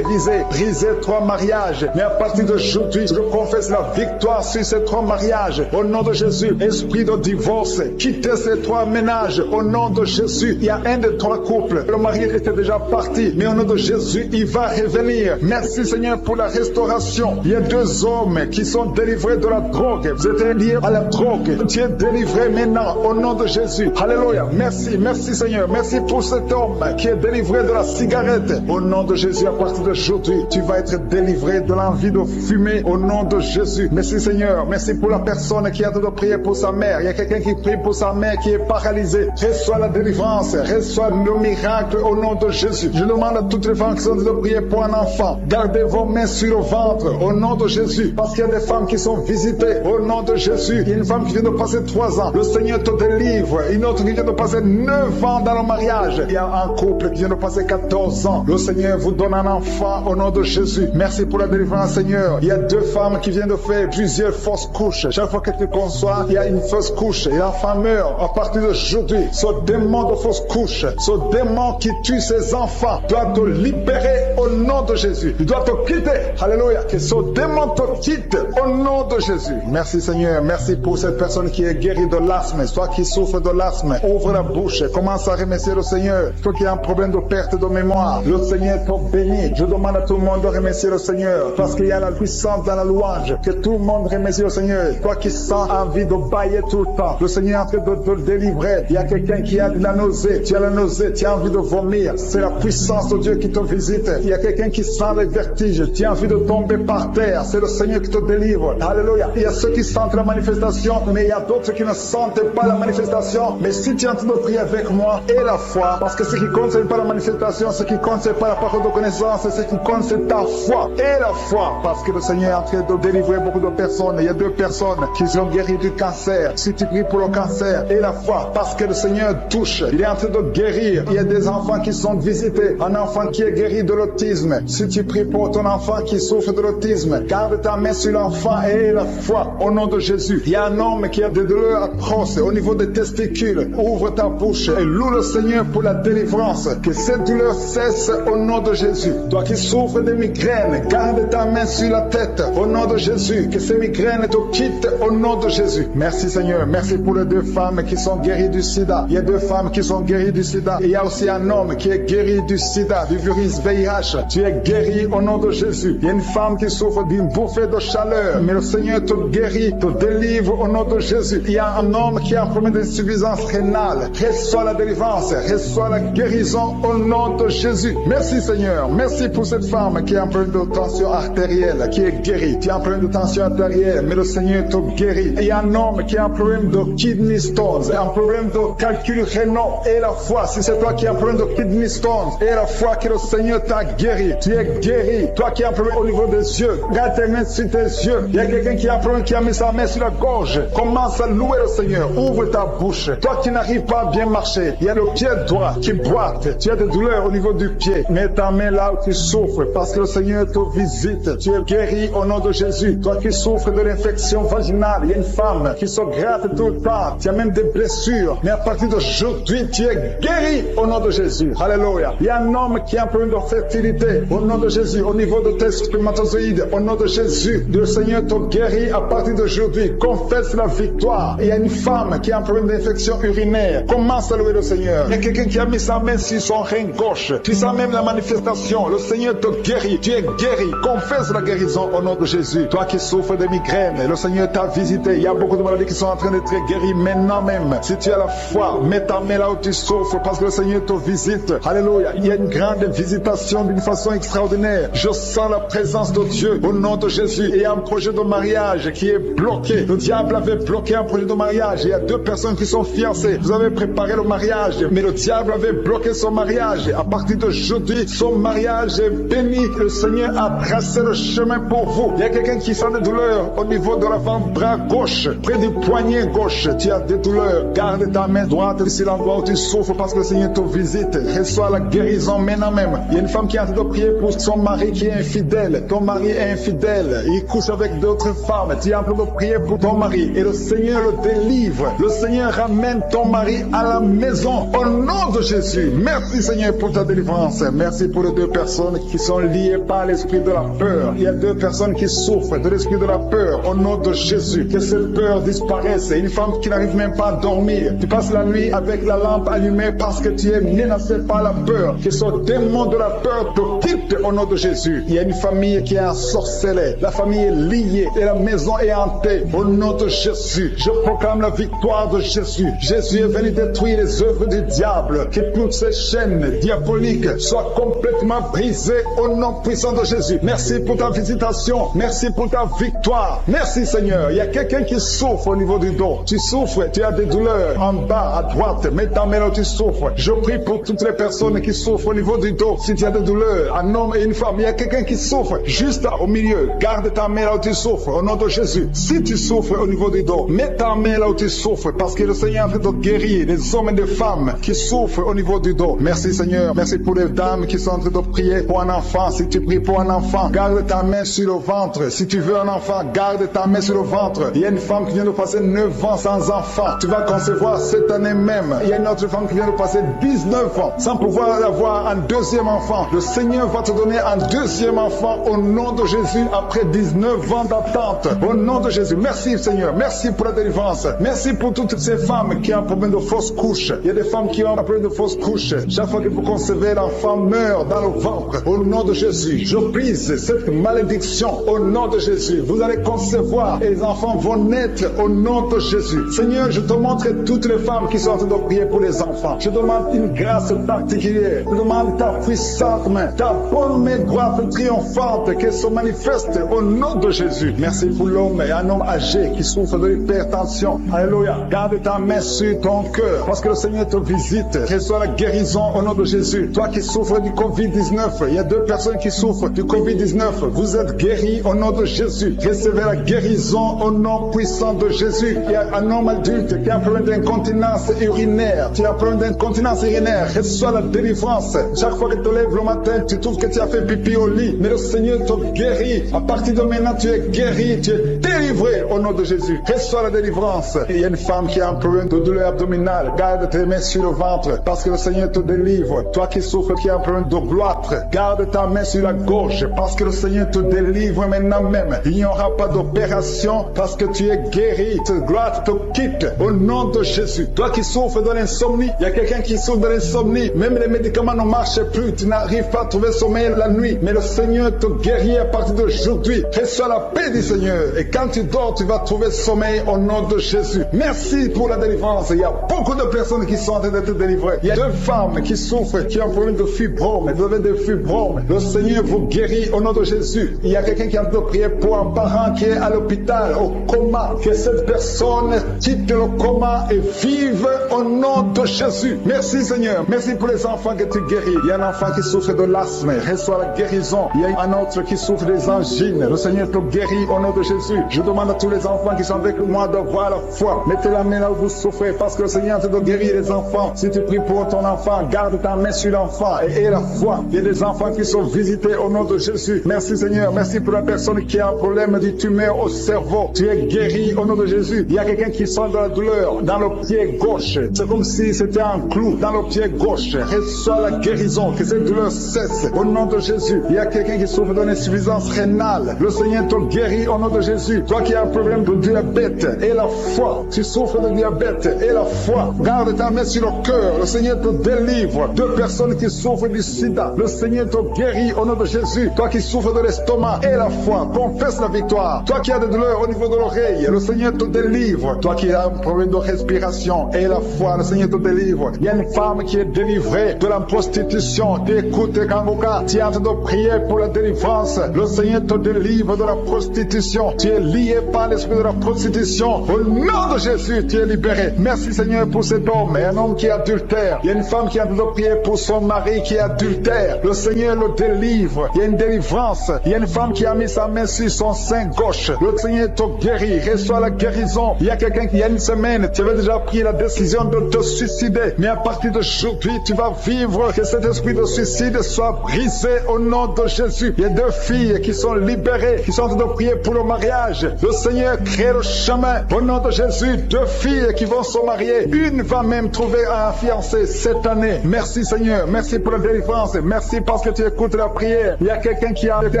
briser 3 mariages. Mais à partir d'aujourd'hui, je confesse la victoire sur ces 3 mariages. Au nom de Jésus, esprit de divorce, quittez ces 3 ménages. Au nom de Jésus, il y a un des 3 couples. Le mari était déjà parti, mais au nom de Jésus, il va revenir. Merci Seigneur pour la restauration. Il y a 2 hommes qui sont délivrés de la drogue. Vous êtes liés à la drogue. Tu es délivré maintenant au nom de Jésus. Alléluia. Merci, merci Seigneur. Merci pour cet homme qui est délivré de la cigarette. Au nom de Jésus, à partir d'aujourd'hui, tu vas être délivré de l'envie de fumer au nom de Jésus. Merci Seigneur. Merci pour la personne qui a de prier pour sa mère. Il y a quelqu'un qui prie pour sa mère qui est paralysée. Reçois la délivrance. Reçois le miracle au nom de Jésus. Je demande à toutes les femmes qui sont de prier pour un enfant. Gardez vos mains sur le ventre au nom de Jésus. Parce qu'il y a des femmes qui sont visitées au nom de Jésus. Il y a une femme qui vient de passer 3 ans. Le Seigneur te délivre. Une autre qui vient de passer 9 ans dans le mariage. Il y a un couple qui vient de passer 14 ans. Le Seigneur vous donne un enfant au nom de Jésus. Merci pour la délivrance Seigneur. Il y a 2 femmes qui viennent de faire plusieurs fausses couches. Chaque fois que tu conçois, il y a une fausse couche et l'enfant meurt. À partir d'aujourd'hui, ce démon de fausse couche, ce démon qui tue ses enfants doit te libérer au nom de Jésus. Il doit te quitter. Alléluia. Que ce démon te quitte au nom de Jésus. Merci Seigneur. Merci pour cette personne qui est guérie de l'asthme. Toi qui souffres de l'asthme, ouvre la bouche. Commence à remercier le Seigneur. Toi qui as un problème de perte de mémoire, le Seigneur te bénit. Je demande à tout le monde de remercier le Seigneur parce qu'il y a la puissance dans la louange. Que tout le monde remercie le Seigneur. Toi qui sens envie de bailler tout le temps, le Seigneur est en train de te délivrer. Il y a quelqu'un qui a de la nausée. Tu as la nausée, tu as envie de vomir. C'est la puissance de Dieu qui te visite. Il y a quelqu'un qui sent les vertiges. Tu as envie de tomber par terre. C'est le Seigneur qui te délivre. Alléluia. Il y a ceux qui sentent la manifestation, mais il y a d'autres qui ne sentent pas la manifestation. Mais si tu es en train de prier avec moi, et la foi, parce que ce qui compte, ce n'est pas la manifestation, ce qui compte, ce n'est pas la parole de connaissance, ce qui compte, c'est ta foi. Et la foi, parce que le Seigneur est en train de délivrer beaucoup de personnes. Il y a 2 personnes qui sont guéries du cancer. Si tu pries pour le cancer, et la foi, parce que le Seigneur touche, il est en train de guérir. Il y a des enfants qui sont visités. Un enfant qui est guéri de l'autisme. Si tu pries pour ton enfant qui souffre de l'autisme, garde ta main sur l'enfant et la foi au nom de Jésus. Il y a un homme qui a des douleurs atroces au niveau des testicules. Ouvre ta bouche et loue le Seigneur pour la délivrance. Que cette douleur cesse au nom de Jésus. Toi qui souffres de migraines, garde ta main sur la tête au nom de Jésus. Que ces migraines te quittent au nom de Jésus. Merci Seigneur. Merci pour les 2 femmes qui sont guéris du sida. Il y a 2 femmes qui sont guéries du sida. Et il y a aussi un homme qui est guéri du sida, du virus VIH. Tu es guéri au nom de Jésus. Il y a une femme qui souffre d'une bouffée de chaleur, mais le Seigneur te guérit, te délivre au nom de Jésus. Il y a un homme qui a un problème d'insuffisance rénale. Reçois la délivrance, reçois la guérison au nom de Jésus. Merci Seigneur. Merci pour cette femme qui a un problème de tension artérielle, qui est guérie. Tu as un problème de tension artérielle, mais le Seigneur te guérit. Il y a un homme qui a un problème de kidney stones, un problème de calcul rénal et la foi. Si c'est toi qui as un problème de kidney stones et la foi que le Seigneur t'a guéri, tu es guéri. Toi qui as un problème au niveau des yeux, garde tes mains sur tes yeux. Il y a quelqu'un qui a un problème, qui a mis sa main sur la gorge. Commence à louer le Seigneur. Ouvre ta bouche. Toi qui n'arrives pas à bien marcher, il y a le pied droit qui boite. Tu as des douleurs au niveau du pied. Mets ta main là où tu souffres parce que le Seigneur te visite. Tu es guéri au nom de Jésus. Toi qui souffres de l'infection vaginale, il y a une femme qui se gratte tout le temps. Tu as même des blessures. Mais à partir d'aujourd'hui, tu es guéri au nom de Jésus. Alléluia. Il y a un homme qui a un problème de fertilité. Au nom de Jésus. Au niveau de tes spermatozoïdes. Au nom de Jésus. Le Seigneur te guérit à partir d'aujourd'hui. Confesse la victoire. Il y a une femme qui a un problème d'infection urinaire. Commence à louer le Seigneur. Il y a quelqu'un qui a mis sa main sur son rein gauche. Tu sens même la manifestation. Le Seigneur te guérit. Tu es guéri. Confesse la guérison au nom de Jésus. Toi qui souffres de migraines, le Seigneur t'a visité. Il y a beaucoup de maladies qui sont en train d'être guéries maintenant même. Si tu as la foi, mets ta main là où tu souffres parce que le Seigneur te visite. Alléluia. Il y a une grande visitation d'une façon extraordinaire. Je sens la présence de Dieu au nom de Jésus. Et il y a un projet de mariage qui est bloqué. Le diable avait bloqué un projet de mariage. Il y a 2 personnes qui sont fiancées. Vous avez préparé le mariage, mais le diable avait bloqué son mariage. À partir d'aujourd'hui, son mariage est béni. Le Seigneur a tracé le chemin pour vous. Il y a quelqu'un qui sent des douleurs au niveau de l'avant-bras gauche, près du poignet gauche. Tu as des douleurs. Garde ta main droite sur l'endroit où tu souffres parce que le Seigneur te visite. Reçois la guérison maintenant même. Il y a une femme qui est en train de prier pour son mari qui est infidèle. Ton mari est infidèle. Il couche avec d'autres femmes. Tu es en train de prier pour ton mari et le Seigneur le délivre. Le Seigneur ramène ton mari à la maison au nom de Jésus. Merci Seigneur pour ta délivrance. Merci pour les 2 personnes qui sont liées par l'esprit de la peur. Il y a 2 personnes qui souffrent de l'esprit de la peur au nom de Jésus. Que cette peur disparaisse. Une femme qui n'arrive même pas à dormir. Tu passes la nuit avec la lampe allumée parce que tu es menacé par la peur. Que ce démon de la peur te quitte au nom de Jésus. Il y a une famille qui est ensorcelée. La famille est liée et la maison est hantée au nom de Jésus. Je proclame la victoire de Jésus. Jésus est venu détruire les œuvres du diable. Que toutes ces chaînes diaboliques soient complètement brisées au nom puissant de Jésus. Merci pour ta visitation. Merci pour ta victoire. Merci Seigneur. Il y a quelqu'un qui souffre au niveau du dos. Tu souffres, tu as des douleurs en bas, à droite. Mets ta main là où tu souffres. Je prie pour toutes les personnes qui souffrent au niveau du dos. Si tu as des douleurs, un homme et une femme, il y a quelqu'un qui souffre juste au milieu. Garde ta main là où tu souffres au nom de Jésus. Si tu souffres au niveau du dos, mets ta main là où tu souffres parce que le Seigneur est en train de guérir les hommes et les femmes qui souffrent au niveau du dos. Merci Seigneur. Merci pour les dames qui sont en train de prier pour un enfant. Si tu pries pour un enfant, garde ta main sur le ventre. Si tu veux un enfant, garde ta main sur le ventre. Il y a une femme qui vient de passer 9 ans sans enfant. Tu vas concevoir cette année même. Il y a une autre femme qui vient de passer 19 ans sans pouvoir avoir un 2e enfant. Le Seigneur va te donner un 2e enfant au nom de Jésus après 19 ans d'attente. Au nom de Jésus. Merci Seigneur. Merci pour la délivrance. Merci pour toutes ces femmes qui ont un problème de fausse couche. Il y a des femmes qui ont un problème de fausse couche. Chaque fois que vous concevez, l'enfant meurt dans le ventre. Au nom de Jésus. Je brise cette malédiction au nom de Jésus. Vous allez concevoir et les enfants vont naître au nom de Jésus. Seigneur, je te montre toutes les femmes qui sont en train de prier pour les enfants. Je demande une grâce particulière. Je demande ta puissante main, ta bonne main droite triomphante qui se manifeste au nom de Jésus. Merci pour l'homme et un homme âgé qui souffre de l'hypertension. Alléluia. Garde ta main sur ton cœur parce que le Seigneur te visite. Reçois la guérison au nom de Jésus. Toi qui souffres du Covid-19, il y a 2 personnes qui souffrent du Covid-19. Vous êtes guéris au nom de Jésus. Recevez la guérison au nom puissant de Jésus. Il y a un homme adulte qui a un problème d'incontinence urinaire. Tu as un problème d'incontinence urinaire. Reçois la délivrance. Chaque fois que tu te lèves le matin, tu trouves que tu as fait pipi au lit. Mais le Seigneur te guérit. À partir de maintenant, tu es guéri. Tu es délivré au nom de Jésus. Reçois la délivrance. Il y a une femme qui a un problème de douleur abdominale. Garde tes mains sur le ventre parce que le Seigneur te délivre. Toi qui souffres, qui a un problème de gloître, garde ta main sur la gorge parce que le Seigneur te délivre maintenant même. Il n'y aura pas d'opération parce que tu es guéri. Cette gloire te quitte au nom nom de Jésus. Toi qui souffres de l'insomnie, il y a quelqu'un qui souffre de l'insomnie. Même les médicaments ne marchent plus. Tu n'arrives pas à trouver sommeil la nuit. Mais le Seigneur te guérit à partir d'aujourd'hui. Reçois la paix du Seigneur. Et quand tu dors, tu vas trouver sommeil au nom de Jésus. Merci pour la délivrance. Il y a beaucoup de personnes qui sont en train d'être délivrées. Il y a 2 femmes qui souffrent, qui ont un problème de fibrome. Vous avez des fibromes. Le Seigneur vous guérit au nom de Jésus. Il y a quelqu'un qui est en train de prier pour un parent qui est à l'hôpital, au coma. Que cette personne quitte le coma et vive au nom de Jésus. Merci Seigneur. Merci pour les enfants que tu guéris. Il y a un enfant qui souffre de l'asthme. Reçois la guérison. Il y a un autre qui souffre des angines. Le Seigneur te guérit au nom de Jésus. Je demande à tous les enfants qui sont avec moi d'avoir la foi. Mettez la main là où vous souffrez parce que le Seigneur te guérir les enfants. Si tu pries pour ton enfant, garde ta main sur l'enfant et aie la foi. Il y a des enfants qui sont visités au nom de Jésus. Merci Seigneur. Merci pour la personne qui a un problème de tumeur au cerveau. Tu es guéri au nom de Jésus. Il y a quelqu'un qui sent de la douleur dans le pied gauche. C'est comme si c'était un clou dans le pied gauche. Reçois la guérison. Que cette douleur cesse au nom de Jésus. Il y a quelqu'un qui souffre d'une insuffisance rénale. Le Seigneur te guérit au nom de Jésus. Toi qui as un problème de diabète et la foi. Tu souffres de diabète et la foi. Garde ta main sur le cœur. Le Seigneur te délivre. 2 personnes qui souffrent du sida. Le Seigneur te guérit au nom de Jésus. Toi qui souffres de l'estomac et la foi. Confesse la victoire. Toi qui as des douleurs au niveau de l'oreille. Le Seigneur te délivre. Toi qui as un problème de respiration et la foi. Le Seigneur te délivre. Il y a une femme qui est délivrée de la prostitution. Tu écoutes Kangoka. Tu es en train de prier pour la délivrance. Le Seigneur te délivre de la prostitution. Tu es lié par l'esprit de la prostitution. Au nom de Jésus, tu es libéré. Merci Seigneur pour cet homme et un homme qui est adultère. Il y a une femme qui a de prier pour son mari qui est adultère. Le Seigneur le délivre. Il y a une délivrance. Il y a une femme qui a mis sa main sur son sein gauche. Le Seigneur te guérit. Reçois la guérison. Il y a quelqu'un qui, il y a une semaine, tu avais déjà pris la décision de te suicider. Mais à partir d'aujourd'hui, tu vas vivre que cet esprit de suicide soit brisé au nom de Jésus. Il y a 2 filles qui sont libérées, qui sont en train de prier pour le mariage. Le Seigneur crée le chemin au nom de Jésus. 2 filles qui vont se marier. Une va même trouver un fiancé cette année. Merci Seigneur. Merci pour la délivrance. Merci parce que tu écoutes la prière. Il y a quelqu'un qui a été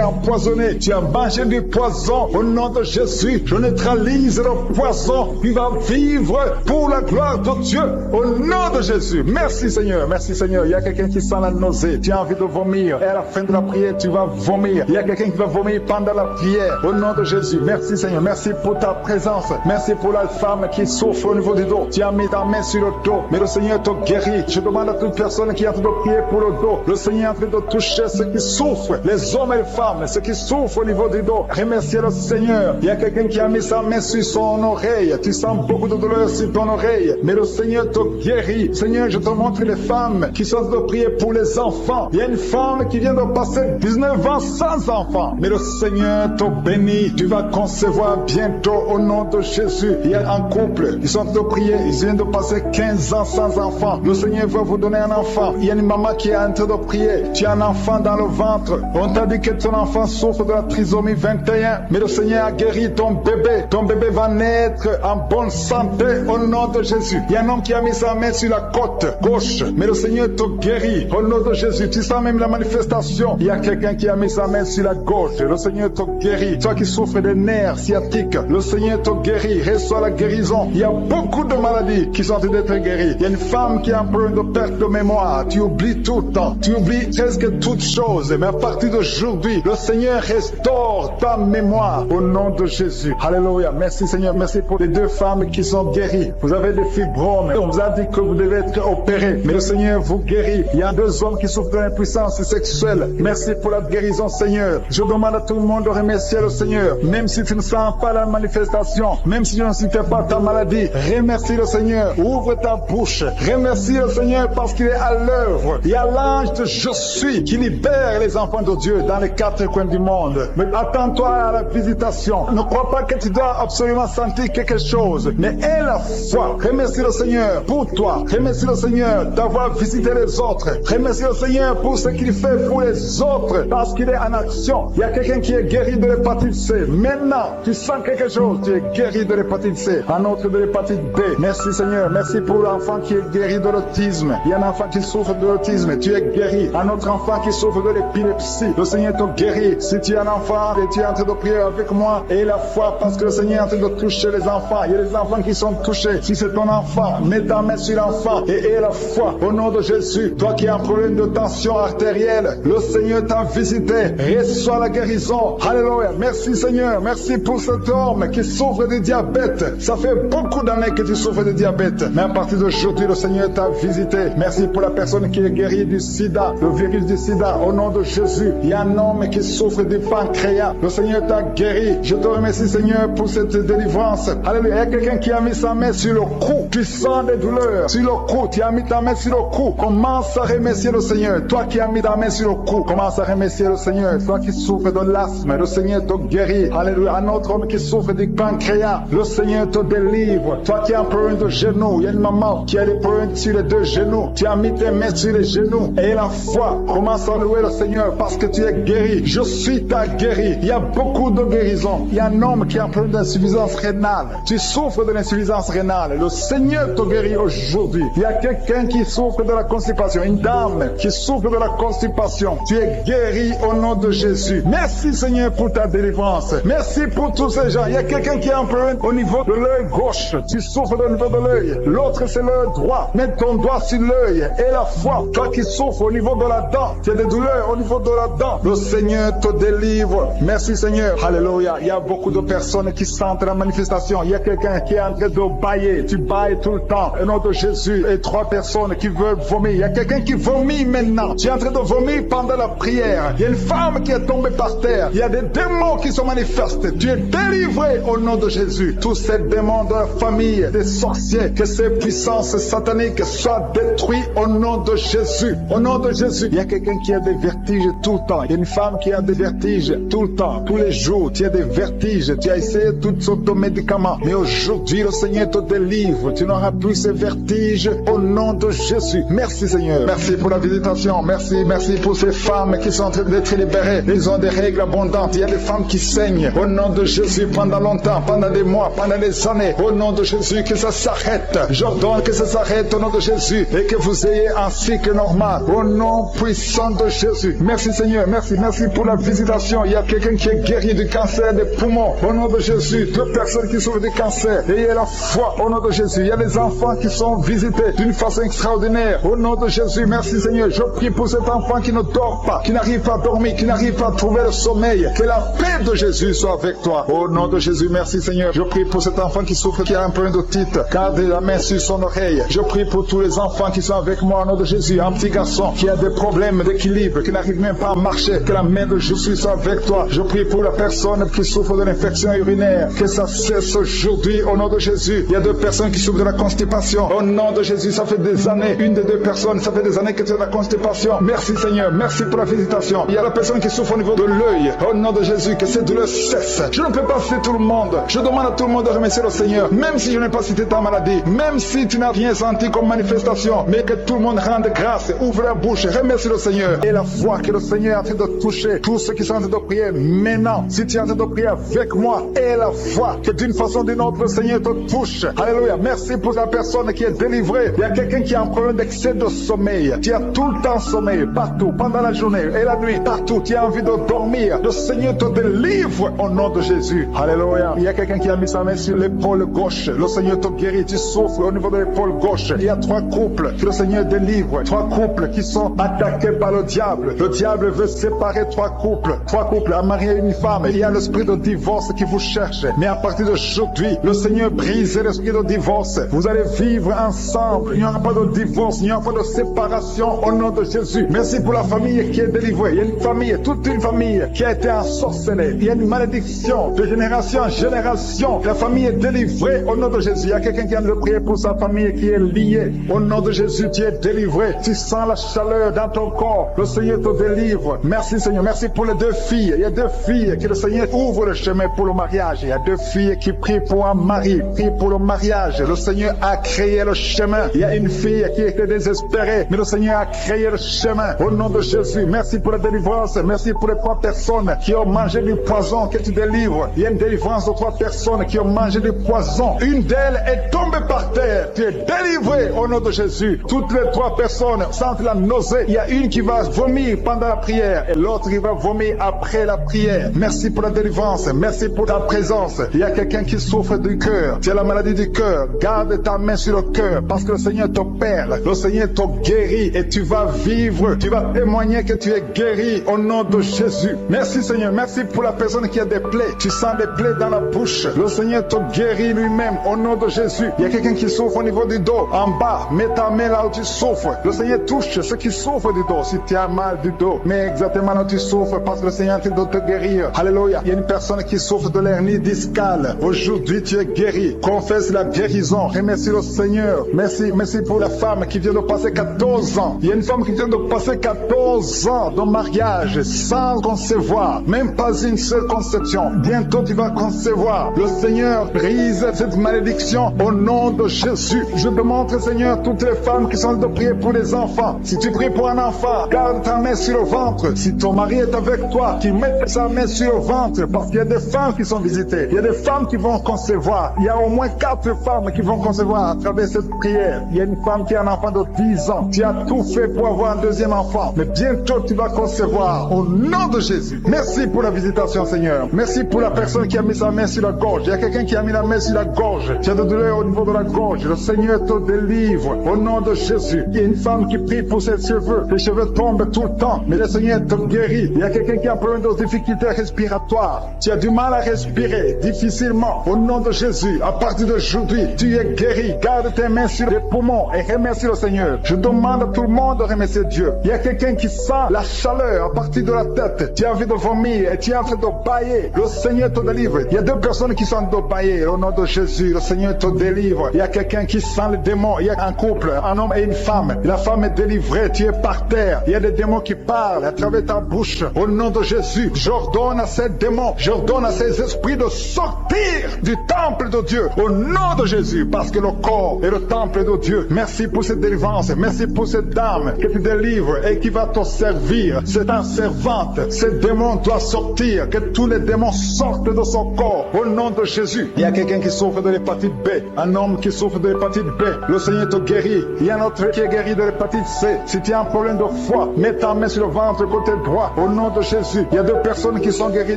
empoisonné. Tu as mangé du poison au nom de Jésus. Je neutralise le poison. Tu vas vivre pour la gloire de Dieu au nom de Jésus. Merci Seigneur. Merci Seigneur. Il y a quelqu'un qui sent la nausée. Tu as envie de vomir. Et à la fin de la prière, tu vas vomir. Il y a quelqu'un qui va vomir pendant la prière au nom de Jésus. Merci Seigneur. Merci pour ta présence. Merci pour la femme qui souffre au niveau du dos. Tu as mis ta main sur le dos. Mais le Seigneur te guérit. Je demande à toute personne qui est en train de prier pour le dos. Le Seigneur est en train de toucher ceux qui souffrent. Les hommes et les femmes. Ceux qui souffrent au niveau du dos. Remerciez le Seigneur. Il y a quelqu'un qui a mis sa main sur son oreille. Tu sens beaucoup de douleur sur ton oreille. Mais le Seigneur te guérit. Seigneur, je te montre les femmes qui sont en train de prier pour les enfants. Il y a une femme qui vient de passer 19 ans sans enfant. Mais le Seigneur te bénit. Tu vas concevoir bientôt au nom de Jésus. Il y a un couple. Ils sont en train de prier. Ils viennent de passer 15 ans sans enfant. Le Seigneur va vous donner un enfant. Il y a une maman qui est en train de prier. Tu as un enfant dans le ventre. On t'a dit que ton enfant souffre de la trisomie 21. Mais le Seigneur a guéri ton bébé. Ton bébé va naître en bonne santé au nom de Jésus. Il y a un homme qui a mis sa main sur la côte gauche. Mais le Seigneur te guérit au nom de Jésus. Tu sens même la manifestation. Il y a quelqu'un qui a mis sa main sur la gauche. Le Seigneur te guérit. Toi qui souffres des nerfs sciatiques, le Seigneur te guérit. Reçois la guérison. Il y a beaucoup de maladies qui sont en train d'être guéries. Il y a une femme qui a un problème de perte de mémoire. Tu oublies tout le temps. Tu oublies presque toutes choses. Mais à partir d'aujourd'hui, le Seigneur restaure ta mémoire au nom de Jésus. Alléluia. Merci Seigneur. Merci pour les 2 femmes qui sont guéries. Vous avez des fibromes. On vous a dit que vous devez être opérés. Mais le Seigneur vous guérit. Il y a 2 hommes qui souffrent de l'impuissance sexuelle. Merci pour la guérison Seigneur. Je demande à tout le monde de remercier le Seigneur. Même si tu ne sens pas la manifestation, même si tu ne sens pas ta maladie, remercie le Seigneur. Ouvre ta bouche. Remercie le Seigneur parce qu'il est à l'œuvre. Il y a l'ange de Je suis qui libère les enfants de Dieu dans les 4 coins du monde. Mais attends-toi à la visitation. Ne crois pas que tu dois absolument sentir quelque chose, mais aie la foi. Remercie le Seigneur pour toi. Remercie le Seigneur d'avoir visité les autres. Remercie le Seigneur pour ce qu'il fait pour les autres parce qu'il est en action. Il y a quelqu'un qui est guéri de l'hépatite C. Maintenant, tu sens quelque chose. Tu es guéri de l'hépatite C. Un autre de l'hépatite B. Merci Seigneur. Merci pour l'enfant qui est guéri de l'autisme. Il y a un enfant qui souffre de l'autisme. Tu es guéri. Un autre enfant qui souffre de l'épilepsie. Le Seigneur te guérit. Si tu es un enfant et tu es en train de prier avec moi, aie la foi parce que le Seigneur est en train de toucher les enfants. Il y a des enfants qui sont toucher. Si c'est ton enfant, mets ta main sur l'enfant et aie la foi. Au nom de Jésus, toi qui as un problème de tension artérielle, le Seigneur t'a visité. Reçois la guérison. Alléluia. Merci Seigneur. Merci pour cet homme qui souffre de diabète. Ça fait beaucoup d'années que tu souffres de diabète. Mais à partir d'aujourd'hui, le Seigneur t'a visité. Merci pour la personne qui est guérie du sida, le virus du sida. Au nom de Jésus, il y a un homme qui souffre du pancréas. Le Seigneur t'a guéri. Je te remercie Seigneur pour cette délivrance. Alléluia. Il y a quelqu'un qui a mis sa main sur le cou. Tu sens des douleurs sur le cou. Tu as mis ta main sur le cou. Commence à remercier le Seigneur. Toi qui as mis ta main sur le cou, commence à remercier le Seigneur. Toi qui souffres de l'asthme, le Seigneur te guérit. Alléluia. Un autre homme qui souffre du pancréas, le Seigneur te délivre. Toi qui as un problème de genou, il y a une maman qui a des problèmes sur les deux genoux. Tu as mis tes mains sur les genoux. Et la foi, commence à louer le Seigneur parce que tu es guéri. Je suis ta guéri. Il y a beaucoup de guérisons. Il y a un homme qui a un problème d'insuffisance rénale. Tu souffres de l'insuffisance rénale. Le Seigneur te guérit aujourd'hui. Il y a quelqu'un qui souffre de la constipation. Une dame qui souffre de la constipation. Tu es guéri au nom de Jésus. Merci Seigneur pour ta délivrance. Merci pour tous ces gens. Il y a quelqu'un qui a un problème au niveau de l'œil gauche. Tu souffres au niveau de l'œil. L'autre c'est l'œil droit. Mets ton doigt sur l'œil et la foi. Toi qui souffres au niveau de la dent. Tu as des douleurs au niveau de la dent. Le Seigneur te délivre. Merci Seigneur. Alléluia. Il y a beaucoup de personnes qui sentent la manifestation. Il y a quelqu'un qui est en train de bailler. Tu bailles tout le temps. Au nom de Jésus. Et 3 personnes qui veulent vomir. Il y a quelqu'un qui vomit maintenant. Tu es en train de vomir pendant la prière. Il y a une femme qui est tombée par terre. Il y a des démons qui se manifestent. Tu es délivré au nom de Jésus. Tous ces démons de la famille, des sorciers, que ces puissances sataniques soient détruites au nom de Jésus. Au nom de Jésus. Il y a quelqu'un qui a des vertiges tout le temps. Il y a une femme qui a des vertiges tout le temps. Tous les jours, tu as des vertiges. Tu as essayé toutes sortes de médicaments. Mais aujourd'hui, le Seigneur te délivre. Tu n'auras plus ces vertiges au nom de Jésus. Merci Seigneur. Merci pour la visitation. Merci pour ces femmes qui sont en train d'être libérées. Ils ont des règles abondantes. Il y a des femmes qui saignent. Au nom de Jésus, pendant longtemps, pendant des mois, pendant des années. Au nom de Jésus, que ça s'arrête. J'ordonne que ça s'arrête au nom de Jésus. Et que vous ayez un cycle normal. Au nom puissant de Jésus. Merci Seigneur. Merci pour la visitation. Il y a quelqu'un qui est guéri du cancer des poumons. Au nom de Jésus. 2 personnes qui souffrent du cancer. Ayez la foi au nom de Jésus. Il y a des enfants qui sont visités d'une façon extraordinaire. Au nom de Jésus. Merci Seigneur. Je prie pour cet enfant qui ne dort pas, qui n'arrive pas à dormir, qui n'arrive pas à trouver le sommeil. Que la paix de Jésus soit avec toi. Au nom de Jésus. Merci Seigneur. Je prie pour cet enfant qui souffre, qui a un problème d'otite. Garde la main sur son oreille. Je prie pour tous les enfants qui sont avec moi au nom de Jésus. Un petit garçon qui a des problèmes d'équilibre, qui n'arrive même pas à marcher. Que la main de Jésus soit avec toi. Je prie pour la personne qui souffre de l'infection urinaire. Que ça cesse aujourd'hui au nom de Jésus. Il y a 2 personnes qui souffrent de la constipation. Au nom de Jésus, ça fait des années. Une des 2 personnes, ça fait des années que tu as de la constipation. Merci Seigneur. Merci pour la visitation. Il y a la personne qui souffre au niveau de l'œil. Au nom de Jésus, que cette douleur cesse. Je ne peux pas citer tout le monde. Je demande à tout le monde de remercier le Seigneur. Même si je n'ai pas cité ta maladie. Même si tu n'as rien senti comme manifestation. Mais que tout le monde rende grâce. Ouvre la bouche. Remercie le Seigneur. Et la foi que le Seigneur est en train de toucher tous ceux qui sont en train de prier maintenant. Si tu es en train de prier avec moi, et la foi que d'une façon ou d'une autre le Seigneur te touche. Alléluia. Merci pour la personne qui est délivrée. Il y a quelqu'un qui a un problème d'excès de sommeil. Tu as tout le temps sommeil, partout, pendant la journée et la nuit, partout. Tu as envie de dormir. Le Seigneur te délivre au nom de Jésus. Alléluia. Il y a quelqu'un qui a mis sa main sur l'épaule gauche. Le Seigneur te guérit. Tu souffres au niveau de l'épaule gauche. Il y a 3 couples que le Seigneur délivre. 3 couples qui sont attaqués par le diable. Le diable veut séparer 3 couples. 3 couples, un mari et une femme. Il y a l'esprit de divorce qui vous cherche. Mais à partir d'aujourd'hui, le Seigneur brise l'esprit de divorce. Vous allez vivre ensemble. Il n'y aura pas de divorce. Il n'y aura pas de séparation au nom de Jésus. Merci pour la famille qui est délivrée. Il y a une famille, toute une famille qui a été ensorcelée. Il y a une malédiction de génération en génération. La famille est délivrée au nom de Jésus. Il y a quelqu'un qui vient de prier pour sa famille qui est liée. Au nom de Jésus, tu es délivré. Tu sens la chaleur dans ton corps. Le Seigneur te délivre. Merci Seigneur. Merci pour les 2 filles. Il y a 2 filles que le Seigneur ouvre le chemin pour le mariage. Il y a 2 filles qui prient pour un mari, prient pour le mariage. Le Seigneur a créé le chemin. Il y a une fille qui était désespérée, mais le Seigneur a créé le chemin. Au nom de Jésus, merci pour la délivrance. Merci pour les 3 personnes qui ont mangé du poison que tu délivres. Il y a une délivrance de 3 personnes qui ont mangé du poison. Une d'elles est tombée par terre. Tu es délivré au nom de Jésus. Toutes les 3 personnes sentent la nausée. Il y a une qui va vomir pendant la prière et l'autre qui va vomir après la prière. Merci pour la délivrance. Merci pour ta présence. Il y a quelqu'un qui souffre du cœur. Tu as la maladie du cœur, garde ta main sur le cœur, parce que le Seigneur t'opère, le Seigneur te guérit, et tu vas vivre, tu vas témoigner que tu es guéri au nom de Jésus. Merci Seigneur, merci pour la personne qui a des plaies, tu sens des plaies dans la bouche, le Seigneur te guérit lui-même au nom de Jésus. Il y a quelqu'un qui souffre au niveau du dos, en bas, mets ta main là où tu souffres, le Seigneur touche ceux qui souffrent du dos, si tu as mal du dos, mais exactement là où tu souffres, parce que le Seigneur est en train de te guérir. Alléluia. Il y a une personne qui souffre de l'hernie discale, aujourd'hui tu es guéri, confesse la guérison, remercie le Seigneur. Merci pour la femme qui vient de passer 14 ans, il y a une femme qui vient de passer 14 ans de mariage sans concevoir, même pas une seule conception. Bientôt tu vas concevoir. Le Seigneur brise cette malédiction au nom de Jésus. Je te montre Seigneur toutes les femmes qui sont de prier pour les enfants. Si tu pries pour un enfant, garde ta main sur le ventre. Si ton mari est avec toi, qu'il mette sa main sur le ventre, parce qu'il y a des femmes qui sont visitées, il y a des femmes qui vont concevoir. Il y a au moins 4 femmes qui vont concevoir à travers cette prière. Il y a une femme qui a un enfant de 10 ans. Tu as tout fait pour avoir un deuxième enfant, mais bientôt tu vas concevoir au nom de Jésus. Merci pour la visitation Seigneur. Merci pour la personne qui a mis sa main sur la gorge. Il y a quelqu'un qui a mis la main sur la gorge. Tu as de douleur au niveau de la gorge. Le Seigneur te délivre au nom de Jésus. Il y a une femme qui prie pour ses cheveux. Les cheveux tombent tout le temps, mais le Seigneur te guérit. Il y a quelqu'un qui a un problème de difficulté respiratoire. Tu as du mal à respirer difficilement. Au nom de Jésus, à partir d'aujourd'hui, tu es guéri. Garde tes mains sur les poumons et remercie le Seigneur. Je demande à tout le monde de remercier Dieu. Il y a quelqu'un qui sent la chaleur à partir de la tête. Tu as envie de vomir et tu es en train de bailler. Le Seigneur te délivre. Il y a 2 personnes qui sont de bailler. Au nom de Jésus, le Seigneur te délivre. Il y a quelqu'un qui sent les démons. Il y a un couple, un homme et une femme. La femme est délivrée. Tu es par terre. Il y a des démons qui parlent à travers ta bouche. Au nom de Jésus, j'ordonne à ces démons, j'ordonne à ces esprits de sortir du temple de Dieu. Au nom de Jésus, parce que le corps est le temple de Dieu. Merci pour cette délivrance. Merci pour cette dame que tu délivres et qui va te servir. C'est un servante. Ce démon doit sortir. Que tous les démons sortent de son corps. Au nom de Jésus. Il y a quelqu'un qui souffre de l'hépatite B. Un homme qui souffre de l'hépatite B. Le Seigneur te guérit. Il y a un autre qui est guéri de l'hépatite C. Si tu as un problème de foie, mets ta main sur le ventre côté droit. Au nom de Jésus. Il y a 2 personnes qui sont guéries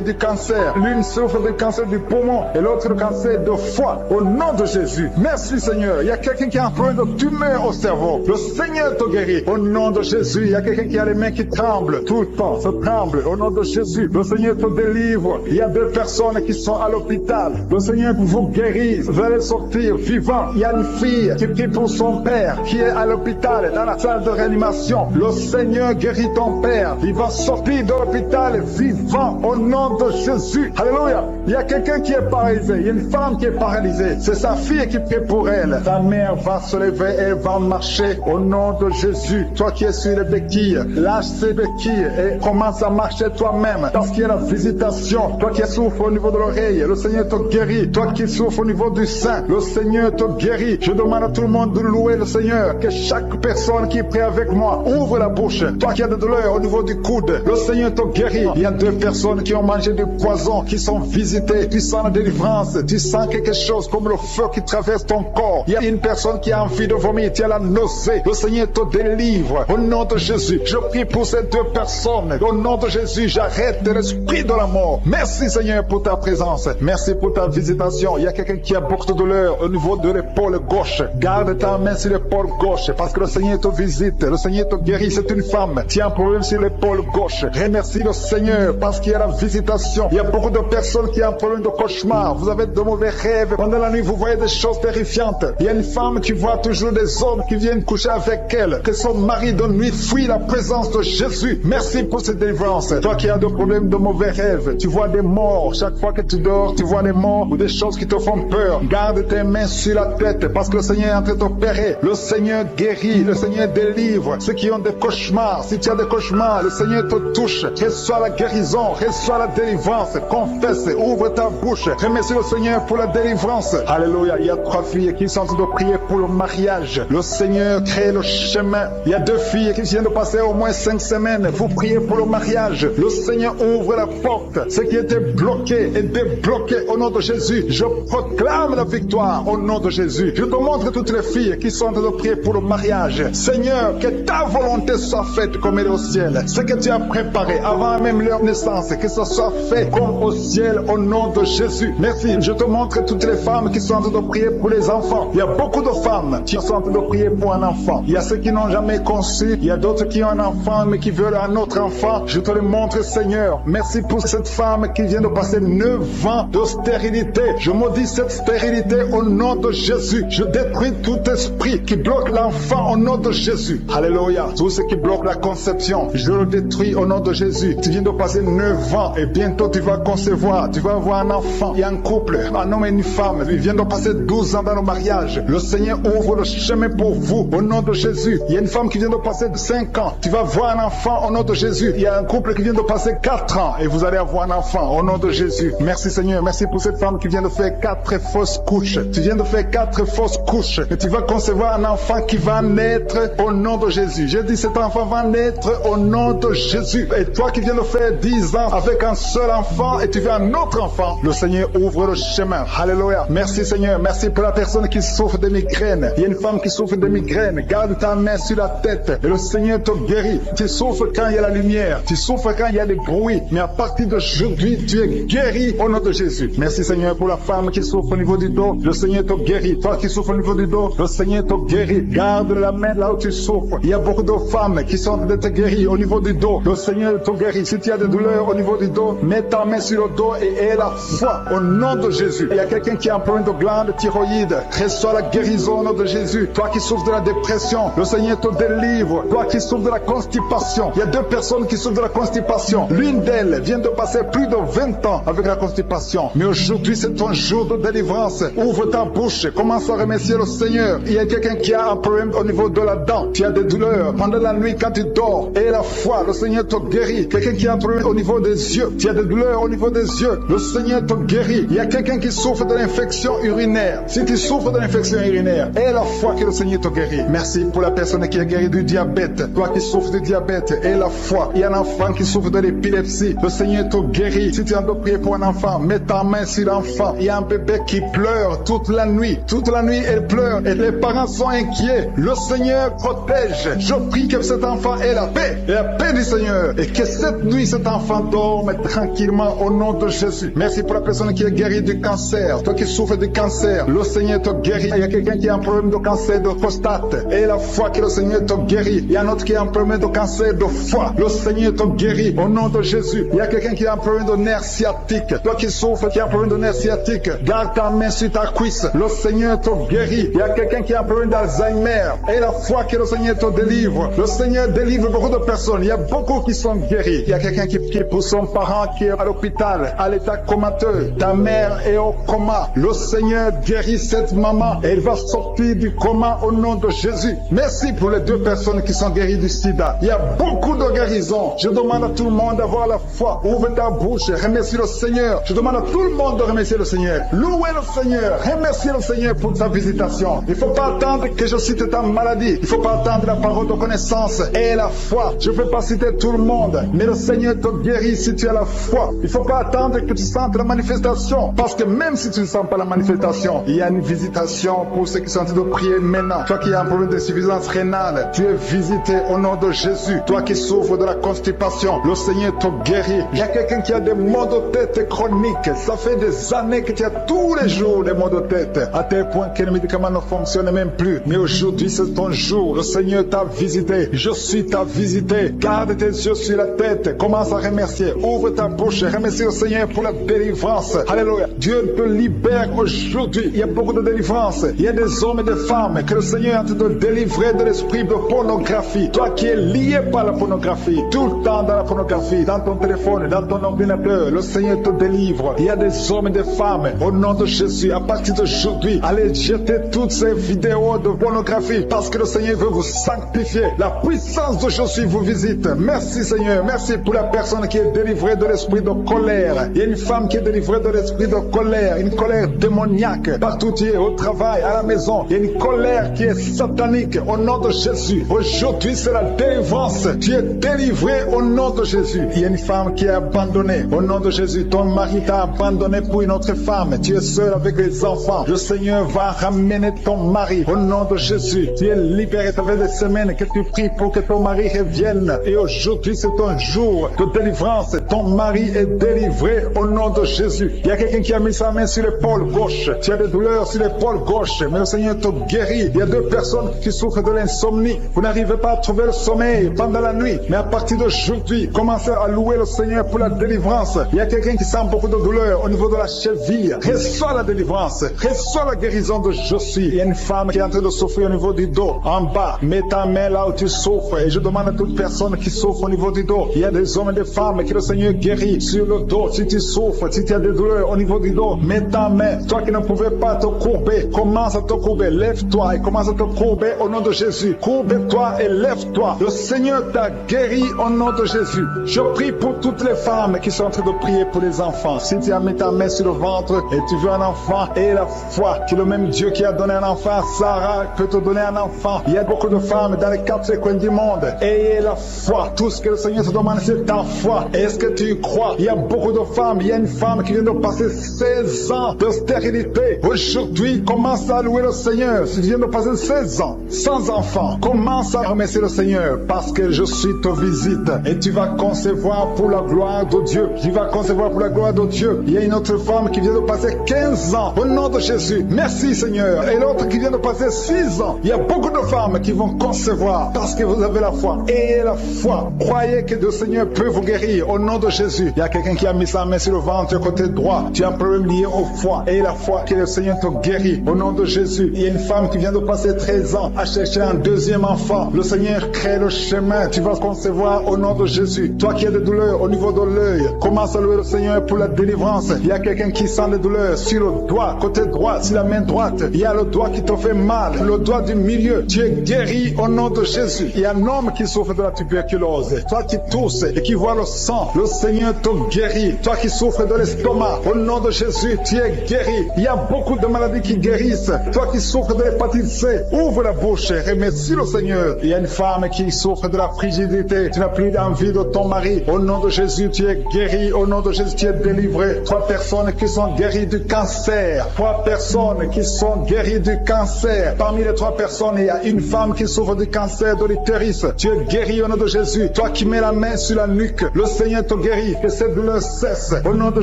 du cancer. L'une souffre du cancer du poumon et l'autre du cancer de foie. Au nom de Jésus. Merci Seigneur. Il y a quelqu'un qui a un problème de tumeur au cerveau. Le Seigneur te guérit. Au nom de Jésus. Il y a quelqu'un qui a les mains qui tremblent. Tout le temps, ça tremble. Au nom de Jésus. Le Seigneur te délivre. Il y a 2 personnes qui sont à l'hôpital. Le Seigneur vous guérit. Vous allez sortir vivant. Il y a une fille qui prie pour son père qui est à l'hôpital, dans la salle de réanimation. Le Seigneur guérit ton père. Il va sortir de l'hôpital vivant au nom de Jésus. Alléluia. Il y a quelqu'un qui est paralysé. Il y a une femme qui est paralysée. C'est sa fille qui prie pour elle. Ta mère va se lever, elle va marcher au nom de Jésus. Toi qui es sur les béquilles, lâche ces béquilles et commence à marcher toi-même. Parce qu'il y a la visitation. Toi qui souffres au niveau de l'oreille, le Seigneur te guérit. Toi qui souffres au niveau du sein, le Seigneur te guérit. Je demande à tout le monde de louer le Seigneur. Que chaque personne qui prie avec moi ouvre la bouche. Toi qui as de douleur au niveau du coude, le Seigneur te guérit. Il y a 2 personnes qui ont mangé du poison, qui sont visitées. Tu sens la délivrance. Tu sens quelque chose comme le feu qui traverse ton corps. Il y a une personne qui a envie de vomir. Tu as la nausée. Le Seigneur te délivre. Au nom de Jésus, je prie pour ces 2 personnes. Au nom de Jésus, j'arrête l'esprit de la mort. Merci Seigneur pour ta présence. Merci pour ta visitation. Il y a quelqu'un qui a beaucoup de douleur au niveau de l'épaule gauche. Garde ta main sur l'épaule gauche parce que le Seigneur te visite. Le Seigneur te guérit. C'est une femme. Tu as un problème sur l'épaule gauche. Remercie le Seigneur parce qu'il y a la visitation. Il y a beaucoup de personnes qui ont un problème de cauchemar. Vous avez de mauvais rêves. Pendant la nuit, vous voyez des choses terrifiantes. Il y a une femme qui voit toujours des hommes qui viennent coucher avec elle. Que son mari de nuit fuit la présence de Jésus. Merci pour cette délivrance. Toi qui as des problèmes de mauvais rêves, tu vois des morts. Chaque fois que tu dors, tu vois des morts ou des choses qui te font peur. Garde tes mains sur la tête parce que le Seigneur est en train d'opérer. Le Seigneur guérit. Le Seigneur délivre. Ceux qui ont des cauchemars, si tu as des cauchemars, le Seigneur te touche. Reçois la guérison. Reçois la délivrance. Confesse. Ouvre ta bouche. Remercie le Seigneur pour la délivrance. Alléluia. Il y a 3 filles qui sont en train de prier pour le mariage. Le Seigneur crée le chemin. Il y a 2 filles qui viennent de passer au moins 5 semaines. Vous priez pour le mariage. Le Seigneur ouvre la porte. Ce qui était bloqué est débloqué au nom de Jésus. Je proclame la victoire au nom de Jésus. Je te montre toutes les filles qui sont en train de prier pour le mariage. Seigneur, que ta volonté soit faite comme elle est au ciel. Ce que tu as préparé avant même leur naissance, que ce soit fait comme au ciel au nom de Jésus. Merci. Je te montre toutes les femmes femmes qui sont en train de prier pour les enfants. Il y a beaucoup de femmes qui sont en train de prier pour un enfant. Il y a ceux qui n'ont jamais conçu. Il y a d'autres qui ont un enfant mais qui veulent un autre enfant. Je te le montre, Seigneur. Merci pour cette femme qui vient de passer 9 ans de stérilité. Je maudis cette stérilité au nom de Jésus. Je détruis tout esprit qui bloque l'enfant au nom de Jésus. Alléluia. Tout ce qui bloque la conception, je le détruis au nom de Jésus. Tu viens de passer 9 ans et bientôt tu vas concevoir. Tu vas avoir un enfant. Il y a un couple, un homme et une femme. Ils viennent de passer 12 ans dans le mariage. Le Seigneur ouvre le chemin pour vous au nom de Jésus. Il y a une femme qui vient de passer 5 ans. Tu vas voir un enfant au nom de Jésus. Il y a un couple qui vient de passer 4 ans et vous allez avoir un enfant au nom de Jésus. Merci Seigneur. Merci pour cette femme qui vient de faire 4 fausses couches. Tu viens de faire 4 fausses couches et tu vas concevoir un enfant qui va naître au nom de Jésus. J'ai dit cet enfant va naître au nom de Jésus. Et toi qui viens de faire 10 ans avec un seul enfant et tu veux un autre enfant, le Seigneur ouvre le chemin. Alléluia. Merci Seigneur. Merci pour la personne qui souffre de migraine. Il y a une femme qui souffre de migraine. Garde ta main sur la tête et le Seigneur te guérit. Tu souffres quand il y a la lumière. Tu souffres quand il y a des bruits. Mais à partir d'aujourd'hui, tu es guéri au nom de Jésus. Merci Seigneur pour la femme qui souffre au niveau du dos. Le Seigneur te guérit. Toi qui souffres au niveau du dos, le Seigneur te guérit. Garde la main là où tu souffres. Il y a beaucoup de femmes qui sont en train d'être guéries au niveau du dos. Le Seigneur te guérit. Si tu as des douleurs au niveau du dos, mets ta main sur le dos et aie la foi au nom de Jésus. Il y a quelqu'un qui a un problème de glande thyroïde. Reçois la guérison au nom de Jésus. Toi qui souffres de la dépression, le Seigneur te délivre. Toi qui souffres de la constipation, il y a 2 personnes qui souffrent de la constipation. L'une d'elles vient de passer plus de 20 ans avec la constipation. Mais aujourd'hui, c'est ton jour de délivrance. Ouvre ta bouche. Commence à remercier le Seigneur. Il y a quelqu'un qui a un problème au niveau de la dent. Tu as des douleurs pendant la nuit quand tu dors. Et la foi, le Seigneur te guérit. Quelqu'un qui a un problème au niveau des yeux. Tu as des douleurs au niveau des yeux. Le Seigneur te guérit. Il y a quelqu'un qui souffre de l'infection urinaire. Si tu souffres de l'infection urinaire, et la foi que le Seigneur te guérit. Merci pour la personne qui est guérie du diabète. Toi qui souffres du diabète, et la foi. Il y a un enfant qui souffre de l'épilepsie. Le Seigneur te guérit. Si tu as de prier pour un enfant, mets ta main sur l'enfant. Il y a un bébé qui pleure toute la nuit. Toute la nuit, elle pleure et les parents sont inquiets. Le Seigneur protège. Je prie que cet enfant ait la paix du Seigneur. Et que cette nuit, cet enfant dorme tranquillement au nom de Jésus. Merci pour la personne qui est guérie du cancer. Toi qui souffres du cancer, le Seigneur te guérit. Il y a quelqu'un qui a un problème de cancer de prostate. Et la foi que le Seigneur te guérit. Il y a un autre qui a un problème de cancer de foie. Le Seigneur te guérit au nom de Jésus. Il y a quelqu'un qui a un problème de nerf sciatique. Toi qui souffres, qui a un problème de nerf sciatique, garde ta main sur ta cuisse. Le Seigneur te guérit. Il y a quelqu'un qui a un problème d'Alzheimer. Et la foi que le Seigneur te délivre. Le Seigneur délivre beaucoup de personnes. Il y a beaucoup qui sont guéris. Il y a quelqu'un qui prie pour son parent qui est à l'hôpital, à l'état comateux. Ta mère est au coma. Le Seigneur guérit cette maman. Et elle va sortir du coma au nom de Jésus. Merci pour les 2 personnes qui sont guéries du sida. Il y a beaucoup de guérisons. Je demande à tout le monde d'avoir la foi. Ouvre ta bouche. Remercie le Seigneur. Je demande à tout le monde de remercier le Seigneur. Louez le Seigneur. Remerciez le Seigneur pour sa visitation. Il ne faut pas attendre que je cite ta maladie. Il ne faut pas attendre la parole de connaissance et la foi. Je ne peux pas citer tout le monde, mais le Seigneur te guérit si tu as la foi. Il ne faut pas attendre que tu sentes la manifestation, parce que même si tu ne sens pas la manifestation, il y a une visitation pour ceux qui sont en train de prier maintenant. Toi qui as un problème d'insuffisance rénale, tu es visité au nom de Jésus. Toi qui souffres de la constipation, le Seigneur te guérit. Il y a quelqu'un qui a des maux de tête chroniques. Ça fait des années que tu as tous les jours des maux de tête, à tel point que les médicaments ne fonctionnent même plus. Mais aujourd'hui, c'est ton jour. Le Seigneur t'a visité. Je suis ta visité. Garde tes yeux sur la tête. Commence à remercier. Ouvre ta bouche. Remercie le Seigneur pour la délivrance. Alléluia. Dieu te libère aujourd'hui. Il y a beaucoup de délivrance. Il y a des hommes et des femmes que le Seigneur est en train de délivrer de l'esprit de pornographie. Toi qui es lié par la pornographie, tout le temps dans la pornographie, dans ton téléphone, dans ton ordinateur, le Seigneur te délivre. Il y a des hommes et des femmes, au nom de Jésus, à partir d'aujourd'hui, allez jeter toutes ces vidéos de pornographie, parce que le Seigneur veut vous sanctifier. La puissance de Jésus vous visite. Merci Seigneur. Merci pour la personne qui est délivrée de l'esprit de colère. Il y a une femme qui est délivrée de l'esprit de colère, une colère démoniaque. Partout tu es, au travail, à la maison, il y a une colère qui est satanique. Au nom de Jésus, aujourd'hui c'est la délivrance. Tu es délivré au nom de Jésus. Il y a une femme qui est abandonnée. Au nom de Jésus, ton mari t'a abandonné pour une autre femme. Tu es seul avec les enfants. Le Seigneur va ramener ton mari. Au nom de Jésus, tu es libéré. Ça fait des semaines que tu pries pour que ton mari revienne. Et aujourd'hui, c'est ton jour de délivrance. Ton mari est délivré au nom de Jésus. Il y a quelqu'un qui a mis sa main sur l'épaule gauche. Tu as des douleurs sur l'épaule gauche, mais le Seigneur te guérit. Il y a 2 personnes qui souffrent de l'insomnie. Vous n'arrivez pas à trouver le sommeil pendant la nuit, mais à partir d'aujourd'hui, commencez à louer le Seigneur pour la délivrance. Il y a quelqu'un qui sent beaucoup de douleur au niveau de la cheville. Reçois la délivrance, reçois la guérison de Josué. Il y a une femme qui est en train de souffrir au niveau du dos, en bas. Mets ta main là où tu souffres, et je demande à toute personne qui souffre au niveau du dos. Il y a des hommes et des femmes que le Seigneur guérit sur le dos. Si tu souffres, si tu as des douleurs au niveau du dos, mets ta main. Toi qui ne pouvais pas te courber, commence à te courber. Lève-toi et commence à te courber au nom de Jésus. Courbe-toi et lève-toi. Le Seigneur t'a guéri au nom de Jésus. Je prie pour toutes les femmes qui sont en train de prier pour les enfants. Si tu as mis ta main sur le ventre et tu veux un enfant, et la foi que le même Dieu qui a donné un enfant à Sarah peut te donner un enfant. Il y a beaucoup de femmes dans les 4 coins du monde. Ayez la foi. Tout ce que le Seigneur te demande, c'est ta foi. Est-ce que tu y crois? Il y a beaucoup de femmes. Il y a une femme qui vient de passer 16 ans de stérilité. Aujourd'hui, commence à louer le Seigneur. Si tu viens de passer 16 ans sans enfant, commence à remercier le Seigneur parce que je suis te visite et tu vas concevoir pour la gloire de Dieu. Tu vas concevoir pour la gloire de Dieu. Il y a une autre femme qui vient de passer 15 ans au nom de Jésus. Merci Seigneur. Et l'autre qui vient de passer 6 ans. Il y a beaucoup de femmes qui vont concevoir parce que vous avez la foi. Ayez la foi. Croyez que le Seigneur peut vous guérir au nom de Jésus. Il y a quelqu'un qui a mis sa main sur le ventre côté droit. Tu as un problème lié au foie. Ayez la foi que le Seigneur te guérit au nom de Jésus. Il y a une femme qui vient de passer 13 ans à chercher un 2e enfant. Le Seigneur crée le chemin. Tu vas concevoir au nom de Jésus. Toi qui as des douleurs au niveau de l'œil, commence à louer le Seigneur pour la délivrance. Il y a quelqu'un qui sent des douleurs sur le doigt, côté droit, sur la main droite. Il y a le doigt qui te fait mal, le doigt du milieu. Tu es guéri au nom de Jésus. Il y a un homme qui souffre de la tuberculose. Toi qui tousses et qui vois le sang, le Seigneur te guérit. Toi qui souffres de l'estomac, au nom de Jésus, tu es guéri. Il y a beaucoup de maladies qui guérissent. Toi qui souffres de l'hépatite C, ouvre la bouche et remercie le Seigneur. Il y a une femme qui souffre de la frigidité. Tu n'as plus d'envie de ton mari. Au nom de Jésus, tu es guéri. Au nom de Jésus, tu es délivré. 3 personnes qui sont guéries du cancer. 3 personnes qui sont guéries du cancer. Parmi les 3 personnes, il y a une femme qui souffre du cancer de l'utérus. Tu es guéri au nom de Jésus. Toi qui mets la main sur la nuque, le Seigneur te guérit. Que cette douleur cesse. Au nom de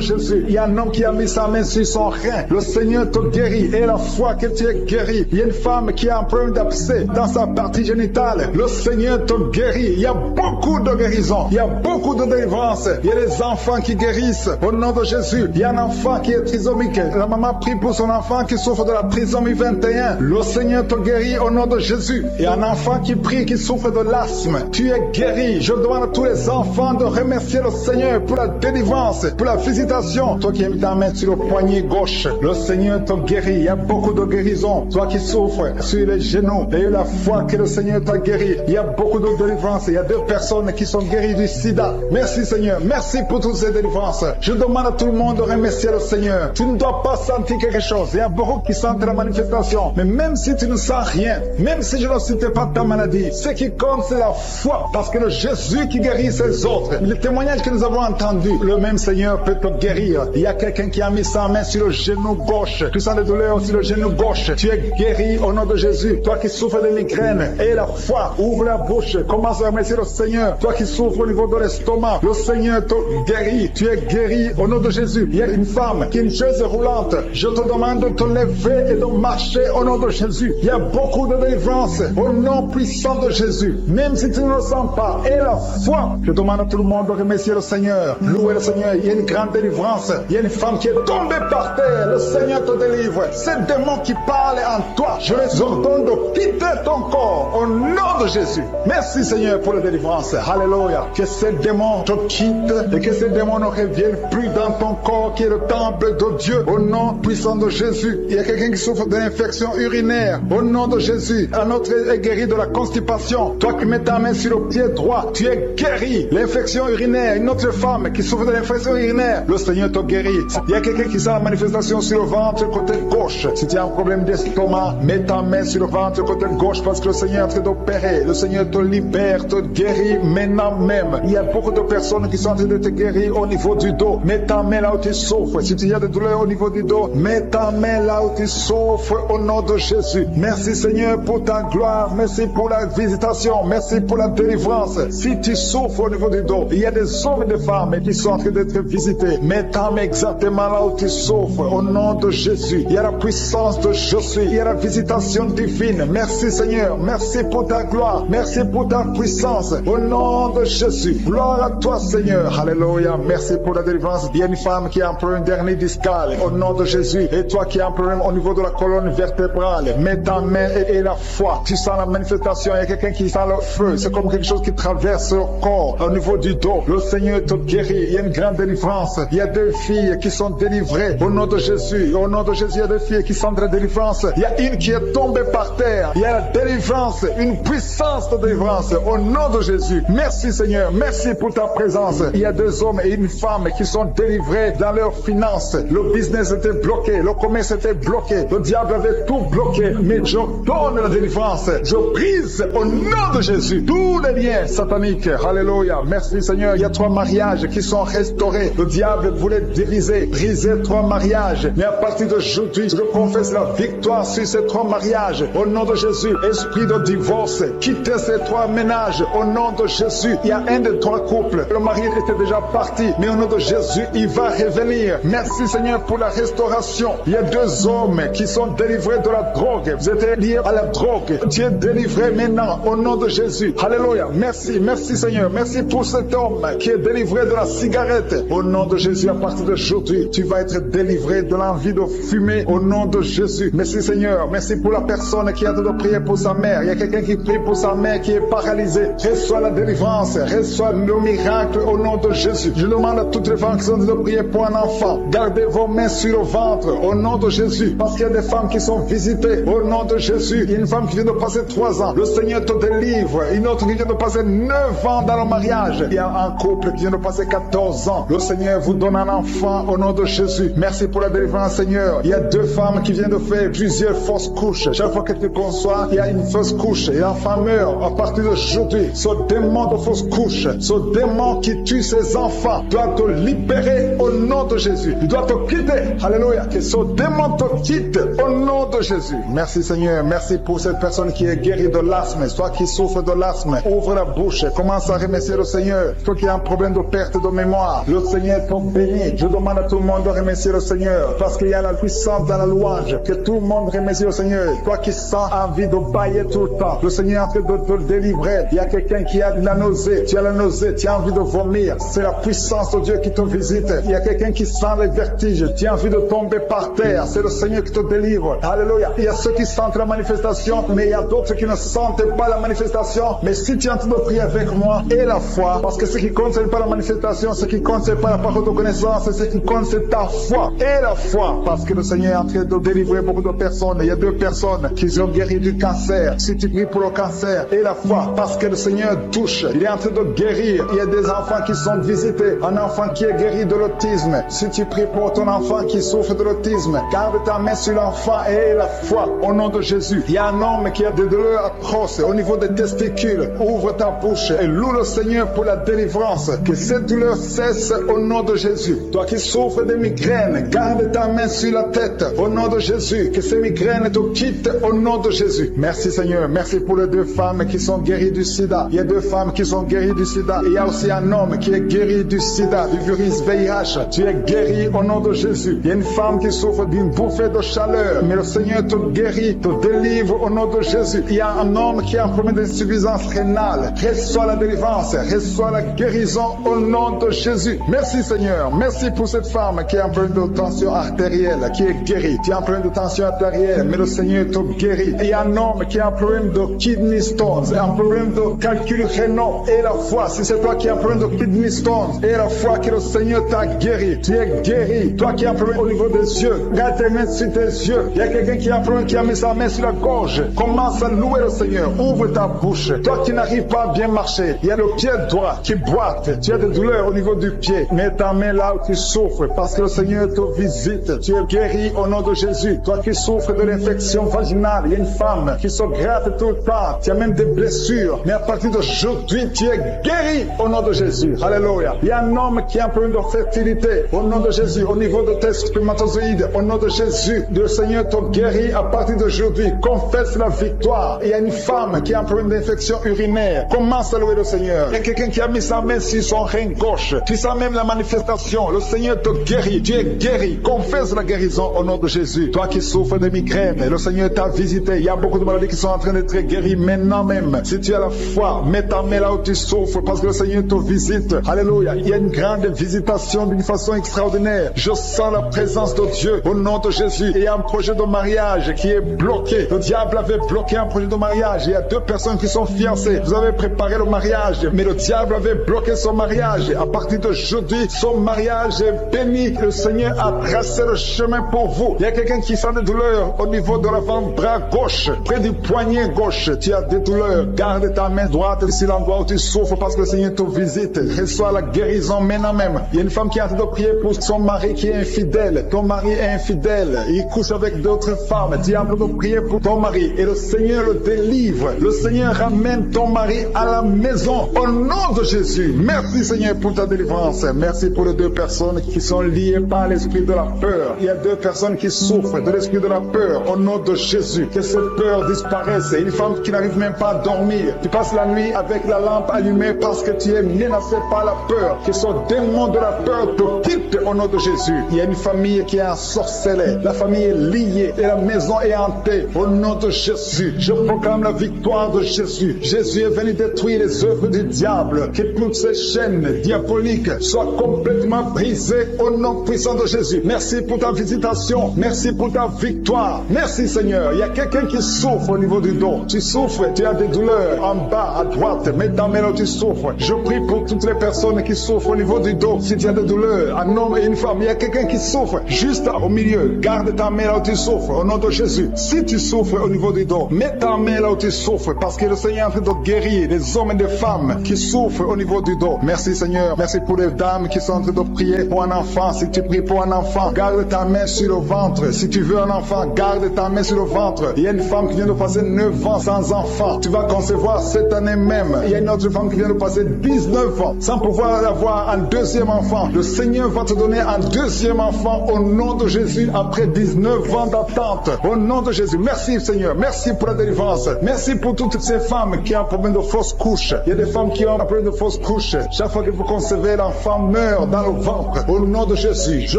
Jésus. Il y a un homme qui a mis sa main sur son rein. Le Seigneur te guérit. Et la foi que tu es guéri. Il y a une femme qui a un problème d'abcès dans sa partie génitale. Le Seigneur te guérit. Il y a beaucoup de guérison. Il y a beaucoup de délivrance. Il y a des enfants qui guérissent. Au nom de Jésus. Il y a un enfant qui est trisomique. La maman prie pour son enfant qui souffre de la trisomie 21. Le Seigneur te guérit au nom de Jésus. Il y a un enfant qui prie, qui souffre de l'asthme. Tu es guéri. Je demande à tous les enfants de remercier le Seigneur pour la délivrance, pour la visitation. Toi qui as mis ta main sur le poignet gauche, le Seigneur te guérit. Il y a beaucoup de guérison. Toi qui souffres sur les genoux, et la foi que le Seigneur t'a guéri. Il y a beaucoup de délivrance. Il y a 2 personnes qui sont guéries du sida. Merci Seigneur. Merci pour toutes ces délivrances. Je demande à tout le monde de remercier le Seigneur. Tu ne dois pas sentir quelque chose. Il y a beaucoup qui sentent la manifestation. Mais même si tu ne sens rien, même si je ne citais pas ta maladie, ce qui compte c'est la foi. Parce que le Jésus qui guérit ses autres, le témoignage que nous avons entendu, le même Seigneur peut te guérir. Il y a quelqu'un qui a mis sa main sur le genou gauche. Tu sens des douleurs sur le genou gauche. Tu es guéri au nom de Jésus. Toi qui souffres de migraine, et la foi, ouvre la bouche, commence à remercier le Seigneur. Toi qui souffres au niveau de l'estomac, le Seigneur te guérit. Tu es guéri au nom de Jésus. Il y a une femme qui est une chaise roulante. Je te demande de te lever et de marcher au nom de Jésus. Il y a beaucoup de délivrance au nom puissant de Jésus. Même si tu ne le sens pas, et la foi, je demande à tout le monde de remercier le Seigneur. Louer le Seigneur. Il y a une grande délivrance. Il y a une femme qui est tombée par terre. Le Seigneur te délivre. Ces démons qui parlent en toi, je les ordonne de quitter ton corps au nom de Jésus. Merci Seigneur pour la délivrance. Alléluia. Que ces démons te quittent et que ces démons ne reviennent plus dans ton corps qui est le temple de Dieu. Au nom puissant de Jésus. Il y a quelqu'un qui souffre d'une infection urinaire. Au nom de Jésus. Un autre est guéri de la constipation. Toi qui mets ta main sur le pied droit, tu es guéri. L'infection urinaire. Une autre femme qui souffre de l'infection urinaire, le Seigneur te guérit. Il y a quelqu'un qui sent la manifestation sur le ventre côté gauche. Si tu as un problème d'estomac, mets ta main sur le ventre côté gauche parce que le Seigneur est en train d'opérer. Le Seigneur te libère, te guérit maintenant même. Il y a beaucoup de personnes qui sont en train de te guérir au niveau du dos. Mets ta main là où tu souffres. Si tu as des douleurs au niveau du dos, mets ta main là où tu souffres au nom de Jésus. Merci Seigneur pour ta gloire. Merci pour la visitation. Merci pour la délivrance. Si tu souffres au niveau du dos, il y a des hommes et des femmes qui sont en train d'être visités. Mets ta main exactement là où tu souffres au nom de Jésus. Il y a la puissance de je suis. Il y a la visitation divine. Merci Seigneur. Merci pour ta gloire. Merci pour ta puissance. Au nom de Jésus. Gloire à toi Seigneur. Alléluia. Merci pour la délivrance. Il y a une femme qui a un problème dernier discal. Au nom de Jésus. Et toi qui as un problème au niveau de la colonne vertébrale. Mets ta main et la foi. Tu sens la manifestation. Il y a quelqu'un qui sent le feu. C'est comme quelque chose qui traverse le corps. Au niveau du dos. Le Seigneur te guérit. Il y a une grande délivrance. Il y a 2 filles qui sont délivrées. Au nom de Jésus. Au nom de Jésus, il y a 2 filles qui sont de délivrance. Il y a une qui est tombée par terre. Il y a la délivrance. Une puissance de délivrance. Au nom de Jésus. Merci Seigneur. Merci pour ta présence. Il y a 2 hommes et une femme qui sont délivrés dans leurs finances. Le business était bloqué. Le commerce était bloqué. Le diable avait tout bloqué. Mais je donne la délivrance. Je brise au nom de Jésus tous les liens sataniques. Alléluia. Merci Seigneur. Il y a 3 mariages qui sont restaurés. Le diable voulait diviser, briser 3 mariages. Mais à partir d'aujourd'hui, je confesse la victoire sur ces 3 mariages. Au nom de Jésus, esprit de divorce, quittez ces 3 ménages. Au nom de Jésus, il y a un des 3 couples. Le mari était déjà parti, mais au nom de Jésus, il va revenir. Merci Seigneur pour la restauration. Il y a 2 hommes qui sont délivrés de la drogue. Vous êtes liés à la drogue. Tu es délivré maintenant au nom de Jésus. Alléluia. Merci, merci Seigneur. Merci pour cet homme qui est délivré de la cigarette. Au nom de Jésus, à partir d'aujourd'hui, tu vas être délivré de l'envie de fumer au nom de Jésus. Merci Seigneur. Merci pour la personne qui a de prier pour sa mère. Il y a quelqu'un qui prie pour sa mère qui est paralysée. Reçois la délivrance. Reçois le miracle au nom de Jésus. Je demande à toutes les femmes qui sont de prier pour un enfant. Gardez vos mains sur le ventre au nom de Jésus. Parce qu'il y a des femmes qui sont visitées au nom de Jésus. Il y a une femme qui vient de passer 3 ans. Le Seigneur te délivre. Une autre qui vient de passer 9 ans dans le mariage. Il y a un couple qui vient de passer 14 ans. Le Seigneur vous donne un enfant au nom de Jésus. Merci pour la délivrance Seigneur. Il y a 2 femmes qui viennent de faire plusieurs fausses couches. Chaque fois que tu conçois, il y a une fausse couche et l'enfant meurt. À partir d'aujourd'hui, ce démon de fausse couche, ce démon qui tue ses enfants doit te libérer au nom de Jésus. Il doit te quitter. Alléluia. Que ce démon te quitte au nom de Jésus. Merci Seigneur. Merci pour cette personne qui est guérie de l'asthme. Toi qui souffres de l'asthme, ouvre la bouche. Commence à remercier le Seigneur. Toi qui as un problème de perte de mémoire, le Seigneur te bénit. Je demande à tout le monde de remercier le Seigneur parce qu'il y a la puissance dans la louange. Que tout le monde remercie le Seigneur. Toi qui sens envie de bailler tout le temps, le Seigneur est en train de te délivrer. Il y a quelqu'un qui a de la nausée. Tu as la nausée, tu as envie de vomir. C'est la puissance de Dieu qui te visite. Il y a quelqu'un qui sent les vertiges. Tu as envie de tomber par terre. C'est le Seigneur qui te délivre. Alléluia. Il y a ceux qui sentent la manifestation, mais il y a d'autres qui ne sentent pas la manifestation. Mais si tu es en train de prier avec moi, et la foi, parce que ce qui compte, ce n'est pas la manifestation, ce qui compte, ce n'est pas la parole de connaissance, ce qui compte, c'est ta foi. Et la foi, parce que le Seigneur est en train de délivrer beaucoup de personnes. Il y a 2 personnes qui sont guéries du cancer. Si tu pries pour le cancer, et la foi, parce que le Seigneur touche, il est en train de guérir. Il y a des enfants qui sont visités. Un enfant qui est guéri de l'autisme. Si tu pries pour ton enfant qui souffre de l'autisme, garde ta main sur l'enfant et la foi au nom de Jésus. Il y a un homme qui a des douleurs atroces au niveau des testicules. Ouvre ta bouche et loue le Seigneur pour la délivrance. Que cette douleur cesse au nom de Jésus. Toi qui souffres de migraines, garde ta main sur la tête au nom de Jésus. Que ces migraines te quittent au nom de Jésus. Merci Seigneur. Merci pour les 2 femmes qui sont guéries du sida. Il y a 2 femmes qui sont guéries du sida. Il y a aussi un homme qui est guéri du sida, du virus VIH. Tu es guéri au nom de Jésus. Il y a une femme qui souffre d'une bouffée de chaleur. Mais le Seigneur te guérit, te délivre au nom de Jésus. Il y a un homme qui a un problème d'insuffisance rénale. Reçois la délivrance. Reçois la guérison au nom de Jésus. Merci Seigneur. Merci pour cette femme qui a un problème de tension artérielle, qui est guérie. Tu as un problème de tension artérielle, mais le Seigneur te guérit. Il y a un homme qui a un problème de kidney stones, un problème de calcul rénal. Et la foi, si c'est toi qui as un problème de kidney stones, et la foi que le Seigneur t'a guéri. Tu es guéri. Toi qui as un problème au niveau des yeux, garde tes mains sur tes yeux. Il y a quelqu'un qui a un problème, qui a mis sa main sur la gorge. Commence à louer le Seigneur. Ouvre ta bouche. Toi qui n'arrives pas à bien marcher, il y a le pied droit qui boite. Tu as des douleurs au niveau du pied. Mets ta main là où tu souffres parce que le Seigneur te visite. Tu es guéri au nom de Jésus. Toi qui souffres de l'infection vaginale, il y a une femme qui se gratte tout le temps. Tu as même des blessures. Mais à partir d'aujourd'hui, tu es guéri au nom de Jésus. Alléluia. Il y a un homme qui a un problème de fertilité. Au nom de Jésus, au niveau de tes spermatozoïdes, au nom de Jésus, le Seigneur te guérit à partir d'aujourd'hui. Confesse la victoire. Il y a une femme qui a un problème d'infection urinaire. Commence à louer le Seigneur. Il y a quelqu'un qui a mis sa main sur son rein gauche. Tu sens même la manifestation. Le Seigneur te guérit. Tu es guéri. confesse la guérison au nom de Jésus. Toi qui souffres de migraine, le Seigneur t'a visité. Il y a beaucoup de maladies qui sont en train d'être guéries maintenant même. Si tu as la foi, mets ta main là où tu souffres parce que le Seigneur te visite. Alléluia. Il y a une grande visitation d'une façon extraordinaire. Je sens la présence de Dieu au nom de Jésus. Il y a un projet de mariage qui est bloqué. Le diable avait bloqué un projet de mariage. Il y a deux personnes qui sont fiancées. Vous avez préparé le mariage, mais le diable avait bloqué son mariage. À partir d'aujourd'hui, son mariage est béni. Le Seigneur a tracé le chemin pour vous. Il y a quelqu'un qui sent des douleurs au niveau de l'avant-bras gauche, près du poignet gauche. Tu as des douleurs. Garde ta main droite sur l'endroit où tu souffres parce que le Seigneur te visite. Reçois la guérison maintenant même. Il y a une femme qui est en train de prier pour son mari qui est infidèle. Ton mari est infidèle. Il couche avec d'autres femmes. Tu es en train de prier pour ton mari et le Seigneur le délivre. Le Seigneur ramène ton mari à la maison au nom de Jésus. Merci Seigneur pour ta délivrance. Merci pour les deux personnes qui sont liées par l'esprit de la peur. Il y a deux personnes qui souffrent de l'esprit de la peur au nom de Jésus. Que cette peur disparaisse. Une femme qui n'arrive même pas à dormir. Tu passes la nuit avec la lampe allumée parce que tu es menacé par la peur. Que ce démon de la peur te quitte au nom de Jésus. Il y a une famille qui est ensorcelée. La famille est liée et la maison est hantée au nom de Jésus. Je proclame la victoire de Jésus. Jésus est venu détruire les œuvres du diable. Que toutes ces chaînes diaboliques soient complètement brisées au nom puissant de Jésus. Merci pour ta visitation. Merci pour ta victoire. Merci Seigneur. Il y a quelqu'un qui souffre au niveau du dos. Tu souffres, tu as des douleurs en bas, à droite. Mets ta main là où tu souffres. Je prie pour toutes les personnes qui souffrent au niveau du dos. Si tu as des douleurs, un homme et une femme, il y a quelqu'un qui souffre juste au milieu. Garde ta main là où tu souffres au nom de Jésus. Si tu souffres au niveau du dos, mets ta main là où tu souffres parce que le Seigneur est en train de guérir les hommes et les femmes qui souffrent au niveau du dos. Merci Seigneur. Merci pour les dames qui sont en train de prier pour un enfant. Si tu pries pour un enfant, garde ta main sur le ventre. Si tu veux un enfant, garde ta main sur le ventre. Il y a une femme qui vient de passer 9 ans sans enfant. Tu vas concevoir cette année même. Il y a une autre femme qui vient de passer 19 ans sans pouvoir avoir un deuxième enfant. Le Seigneur va te donner un deuxième enfant au nom de Jésus après 19 ans d'attente. Au nom de Jésus. Merci Seigneur. Merci pour la délivrance. Merci pour toutes ces femmes qui ont un problème de fausse couche. Il y a des femmes qui ont un problème de fausse couche. Chaque fois que vous concevez, l'enfant meurt dans le ventre. Au nom de Jésus, je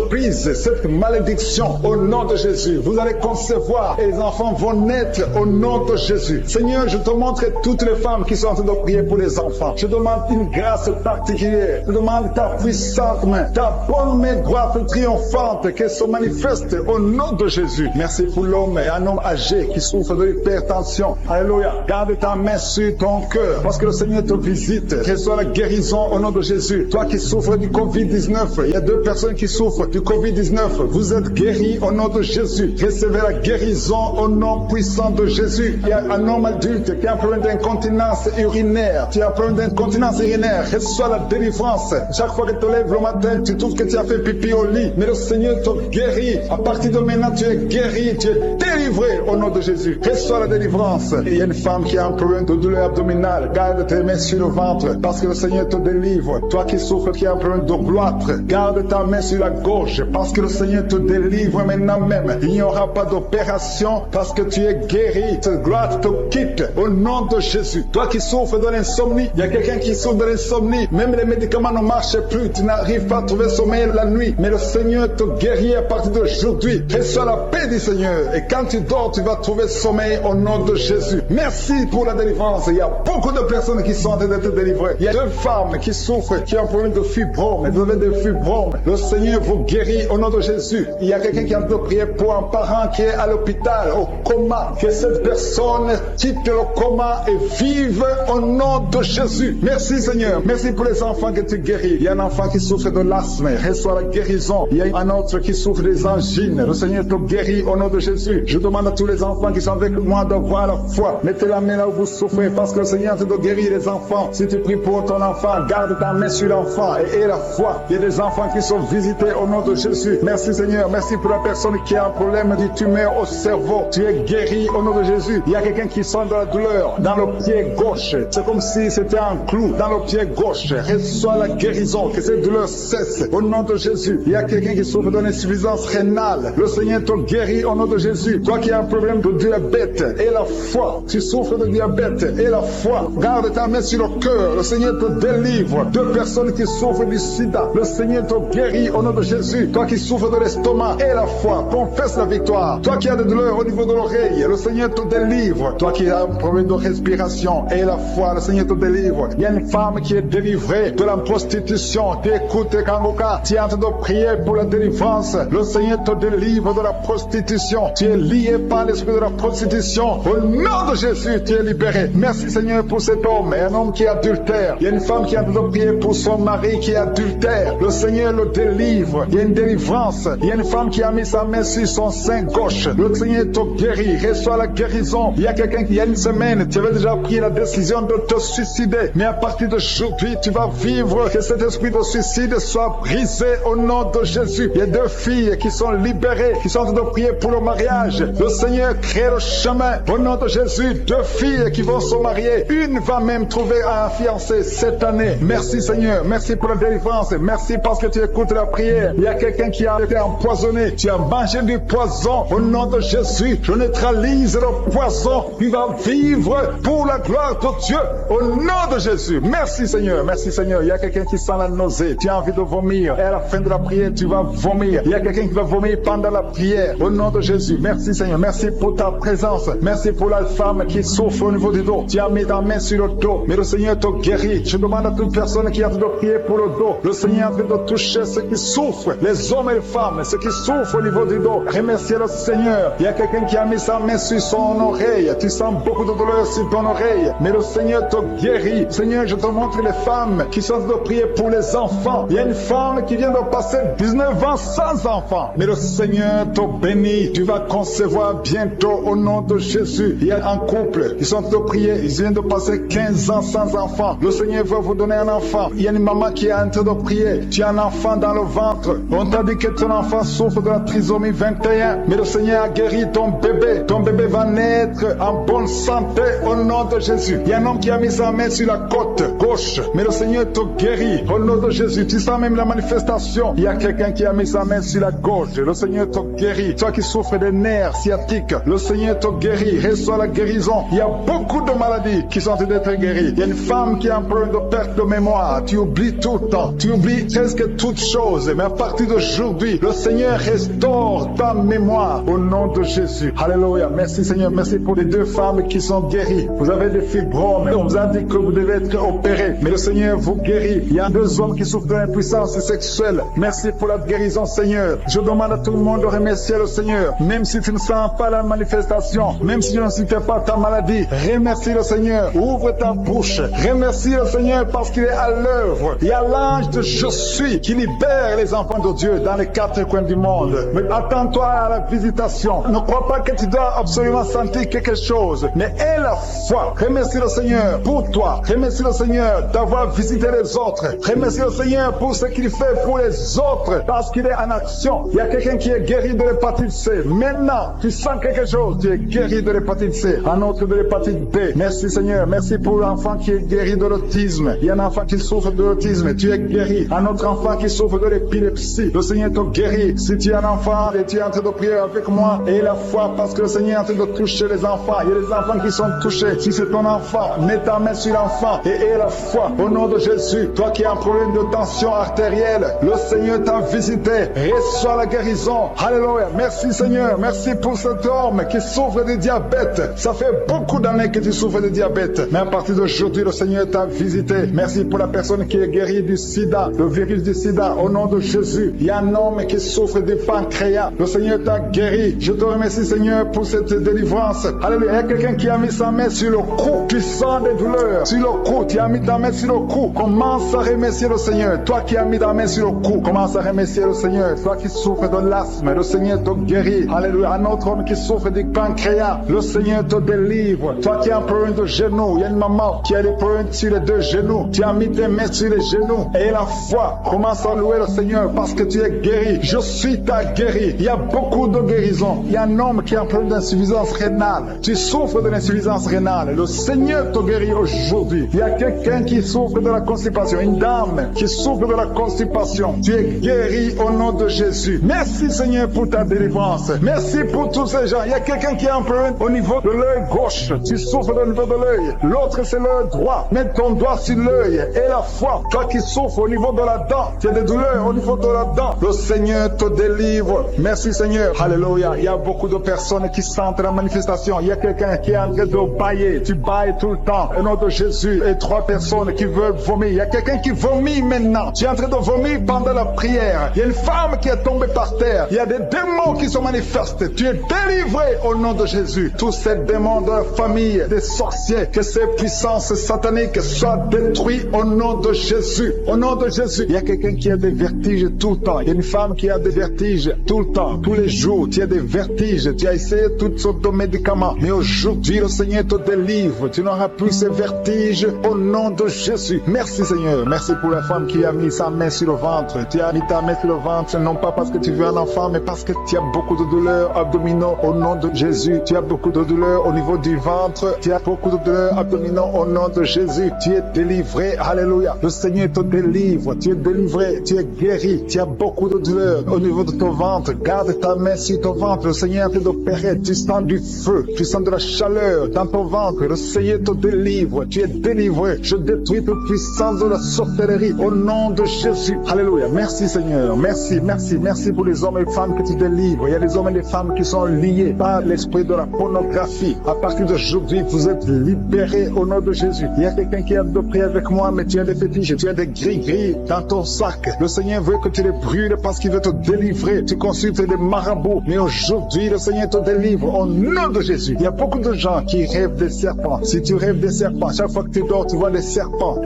brise cette malédiction. Au nom de Jésus, vous allez concevoir et les enfants vont naître au nom de Jésus. Seigneur, je te montre toutes les femmes qui sont en train de prier pour les enfants. Je demande une grâce particulière. Je demande ta puissante main, ta bonne main droite triomphante qu'elle se manifeste au nom de Jésus. Merci pour l'homme et un homme âgé qui souffre de l'hypertension. Alléluia. Garde ta main sur ton cœur parce que le Seigneur te visite. Reçois la guérison au nom de Jésus. Toi qui souffres du Covid-19, il y a deux personnes qui souffrent du Covid-19. Vous êtes guéris au nom de Jésus. Recevez la guérison au nom puissant de Jésus. Il y a un homme adulte qui a un problème d'incontinence urinaire. Tu as un problème d'incontinence urinaire. Reçois la délivrance. Chaque fois que tu te lèves le matin, tu trouves que tu as fait pipi au lit. Mais le Seigneur te guérit. À partir de maintenant, tu es guéri. Tu es délivré au nom de Jésus. Reçois la délivrance. Et il y a une femme qui a un problème de douleur abdominale. Garde tes mains sur le ventre parce que le Seigneur te délivre. Toi qui souffres, qui a un problème de gloître, garde ta main sur la gauche parce que le Seigneur te délivre maintenant même. Il n'y aura pas d'opération parce que tu es guéri. Cette gloire te quitte au nom de Jésus. Toi qui souffres de l'insomnie, il y a quelqu'un qui souffre de l'insomnie. Même les médicaments ne marchent plus. Tu n'arrives pas à trouver sommeil la nuit. Mais le Seigneur te guérit à partir d'aujourd'hui. Reçois la paix du Seigneur. Et quand tu dors, tu vas trouver sommeil au nom de Jésus. Merci pour la délivrance. Il y a beaucoup de personnes qui sont en train d'être délivrées. Il y a deux femmes qui souffrent, qui ont un problème de fibrome. Vous avez des fibromes. Le Seigneur vous guérit au nom de Jésus. Il y a quelqu'un qui est en train de prier pour un parent qui est à l'hôpital, au coma. Que cette personne quitte le coma et vive au nom de Jésus. Merci Seigneur. Merci pour les enfants que tu guéris. Il y a un enfant qui souffre de l'asthme. Reçois la guérison. Il y a un autre qui souffre des angines. Le Seigneur te guérit au nom de Jésus. Je demande à tous les enfants qui sont avec moi d'avoir la foi. Mettez la main là où vous souffrez parce que le Seigneur te guérit les enfants. Si tu pries pour ton enfant, garde ta main sur l'enfant et aie la foi. Il y a des enfants qui sont visités au nom de Jésus. Merci Seigneur. Merci pour la personne qui a un problème de tumeur au cerveau. Tu es guéri au nom de Jésus. Il y a quelqu'un qui sent de la douleur dans le pied gauche. C'est comme si c'était un clou dans le pied gauche. Reçois la guérison. Que cette douleur cesse au nom de Jésus. Il y a quelqu'un qui souffre d'une insuffisance rénale. Le Seigneur te guérit au nom de Jésus. Toi qui as un problème de diabète, et la foi. Tu souffres de diabète, et la foi. Garde ta main sur le cœur. Le Seigneur te délivre. Deux personnes qui souffrent du sida. Le Seigneur te guérit au nom de Jésus. Toi qui souffre de l'estomac, et la foi, confesse la victoire. Toi qui as des douleurs au niveau de l'oreille, le Seigneur te délivre. Toi qui as un problème de respiration, et la foi, le Seigneur te délivre. Il y a une femme qui est délivrée de la prostitution. Tu écoutes Kangoka, tu es en train de prier pour la délivrance. Le Seigneur te délivre de la prostitution. Tu es lié par l'esprit de la prostitution. Au nom de Jésus, tu es libéré. Merci Seigneur pour cet homme, un homme qui est adultère. Il y a une femme qui est en train de prier pour son mari qui est adultère. Le Seigneur le délivre. Il y a une délivrance. Il y a une femme qui a mis sa main sur son sein gauche. Le Seigneur te guérit. Reçois la guérison. Il y a quelqu'un qui, il y a une semaine, tu avais déjà pris la décision de te suicider. Mais à partir d'aujourd'hui, tu vas vivre que cet esprit de suicide soit brisé au nom de Jésus. Il y a 2 filles qui sont libérées, qui sont en train de prier pour le mariage. Le Seigneur crée le chemin au nom de Jésus. 2 filles qui vont se marier. Une va même trouver un fiancé cette année. Merci Seigneur. Merci pour la délivrance. Merci parce que tu écoutes la prière. Il y a quelqu'un qui a été empoisonné. Tu as mangé du poison au nom de Jésus. Je neutralise le poison. Tu vas vivre pour la gloire de Dieu au nom de Jésus. Merci Seigneur. Merci Seigneur. Il y a quelqu'un qui sent la nausée. Tu as envie de vomir. Et à la fin de la prière, tu vas vomir. Il y a quelqu'un qui va vomir pendant la prière au nom de Jésus. Merci Seigneur. Merci pour ta présence. Merci pour la femme qui souffre au niveau du dos. Tu as mis ta main sur le dos. Mais le Seigneur te guérit. Je demande à toute personne qui a envie de prier pour le dos. Le Seigneur est en train de toucher ceux qui souffrent. Les hommes et les femmes. Ceux qui souffrent au niveau du dos. Remerciez le Seigneur. Il y a quelqu'un qui a mis sa main sur son oreille. Tu sens beaucoup de douleur sur ton oreille. Mais le Seigneur te guérit. Seigneur, je te montre les femmes qui sont en train de prier pour les enfants. Il y a une femme qui vient de passer 19 ans sans enfant. Mais le Seigneur te bénit. Tu vas concevoir bientôt au nom de Jésus. Il y a un couple qui sont en train de prier. Ils viennent de passer 15 ans sans enfant. Le Seigneur va vous donner un enfant. Il y a une maman qui est en train de prier. Tu as un enfant dans le ventre. On t'a dit que ton enfant souffre de la trisomie 21. Mais le Seigneur a guéri ton bébé. Ton bébé va naître en bonne santé au nom de Jésus. Il y a un homme qui a mis sa main sur la côte gauche. Mais le Seigneur te guérit au nom de Jésus. Tu sens même la manifestation. Il y a quelqu'un qui a mis sa main sur la gauche. Le Seigneur te guérit. Toi qui souffres des nerfs sciatiques, le Seigneur te guérit. Reçois la guérison. Il y a beaucoup de maladies qui sont en train d'être guéries. Il y a une femme qui a un problème de perte de mémoire. Tu oublies tout le temps. Tu oublies presque toutes choses. Mais à partir d'aujourd'hui, le Seigneur restaure ta mémoire au nom de Jésus. Alléluia. Merci Seigneur. Merci pour les 2 femmes qui sont guéries. Vous avez des fibromes. On vous a dit que vous devez être opérés. Mais le Seigneur vous guérit. Il y a 2 hommes qui souffrent de l'impuissance sexuelle. Merci pour la guérison Seigneur. Je demande à tout le monde de remercier le Seigneur. Même si tu ne sens pas la manifestation, même si tu ne sentais pas ta maladie, remercie le Seigneur. Ouvre ta bouche. Remercie le Seigneur parce qu'il est à l'œuvre. Il y a l'ange de Je suis qui libère les enfants de Dieu dans les 4 coins du monde. Mais attends-toi à la visitation. Ne crois pas que tu dois absolument sentir quelque chose. Mais aie la foi. Remercie le Seigneur pour toi. Remercie le Seigneur d'avoir visité les autres. Remercie le Seigneur pour ce qu'il fait pour les autres parce qu'il est en action. Il y a quelqu'un qui est guéri de l'hépatite C. Maintenant, tu sens quelque chose. Tu es guéri de l'hépatite C. Un autre de l'hépatite B. Merci Seigneur. Merci pour l'enfant qui est guéri de l'autisme. Il y a un enfant qui souffre de l'autisme. Tu es guéri. Un autre enfant qui souffre de l'épilepsie. Le Seigneur te guérit. Si tu es un enfant et tu es en train de prier avec moi, aie la foi parce que le Seigneur est en train de toucher les enfants. Il y a des enfants qui sont touchés. Si c'est ton enfant, mets ta main sur l'enfant et aie la foi au nom de Jésus. Toi qui as un problème de tension artérielle, le Seigneur t'a visité. Reçois la guérison. Alléluia. Merci Seigneur. Merci pour cet homme qui souffre de diabète. Ça fait beaucoup d'années que tu souffres de diabète. Mais à partir d'aujourd'hui, le Seigneur t'a visité. Merci pour la personne qui est guérie du sida, le virus du sida. Au nom de Jésus, il y a un homme qui souffre du pancréas. Le Seigneur t'a guéri. Je te remercie Seigneur pour cette délivrance. Alléluia. Il y a quelqu'un qui a mis sa main sur le cou. Tu sens des douleurs sur le cou. Tu as mis ta main sur le cou. Commence à remercier le Seigneur. Toi qui as mis ta main sur le cou, commence à remercier le Seigneur. Toi qui souffres de l'asthme, le Seigneur te guérit. Alléluia. Un autre homme qui souffre du pancréas, le Seigneur te délivre. Toi qui as un problème de genou, il y a une maman qui a des problèmes sur les 2 genoux. Tu as mis tes mains sur les genoux. Et la foi, commence à louer le Seigneur parce que tu es guéri. Je suis ta guéri. Il y a beaucoup de guérisons. Il y a un homme qui a un problème d'insuffisance rénale. Tu souffres de l'insuffisance rénale. Le Seigneur te guérit aujourd'hui. Il y a quelqu'un qui souffre de la constipation. Une dame qui souffre de la constipation. Tu es guéri au nom de Jésus. Merci Seigneur pour ta délivrance. Merci pour tous ces gens. Il y a quelqu'un qui a un problème au niveau de l'œil gauche. Tu souffres au niveau de l'œil. L'autre c'est l'œil droit. Mets ton doigt sur l'œil et la foi. Toi qui souffres au niveau de la dent. Tu as des douleurs au niveau de la dent. Le Seigneur te délivre. Merci Seigneur. Alléluia. Il y a beaucoup de personnes qui sentent la manifestation. Il y a quelqu'un qui est en train de bailler. Tu bailles tout le temps. Au nom de Jésus. Et 3 personnes qui veulent vomir. Il y a quelqu'un qui vomit maintenant. Tu es en train de vomir pendant la prière. Il y a une femme qui est tombée par terre. Il y a des démons qui se manifestent. Tu es délivré au nom de Jésus. Tous ces démons de la famille, des sorciers, que ces puissances sataniques soient détruites au nom de Jésus. Au nom de Jésus. Il y a quelqu'un qui a des vertiges tout le temps. Il y a une femme qui a des vertiges tout le temps, tous les jours. Tu as des vertiges. Tu as essayé toutes sortes de médicaments. Mais aujourd'hui, le Seigneur te délivre. Tu n'auras plus ces vertiges au nom de Jésus. Merci Seigneur. Merci pour la femme qui a mis sa main sur le ventre. Tu as mis ta main sur le ventre, non pas parce que tu veux un enfant, mais parce que tu as beaucoup de douleurs abdominaux au nom de Jésus. Tu as beaucoup de douleurs au niveau du ventre. Tu as beaucoup de douleurs abdominaux au nom de Jésus. Tu es délivré. Alléluia. Le Seigneur te délivre. Tu es délivré. Tu es guéri. Tu as beaucoup de douleurs au niveau de ton ventre. Garde ta main sur ton ventre. Le Seigneur est en train d'opérer. Tu sens du feu. Tu sens de la chaleur dans ton ventre. Le Seigneur te délivre. Tu es délivré. Je détruis toute puissance de la sorcellerie au nom de Jésus. Alléluia. Merci Seigneur. Merci, merci, merci pour les hommes et les femmes que tu délivres. Il y a des hommes et des femmes qui sont liés par l'esprit de la pornographie. À partir d'aujourd'hui, vous êtes libérés au nom de Jésus. Il y a quelqu'un qui a de prier avec moi, mais tu as des fétiches, tu as des gris-gris dans ton sac. Le Seigneur veut que tu les brûles parce qu'il veut te délivrer. Tu consultes des marabouts, mais aujourd'hui, le Seigneur te délivre au nom de Jésus. Il y a beaucoup de gens qui rêvent des serpents. Si tu rêves des serpents, chaque fois que tu dors, tu vois des serpents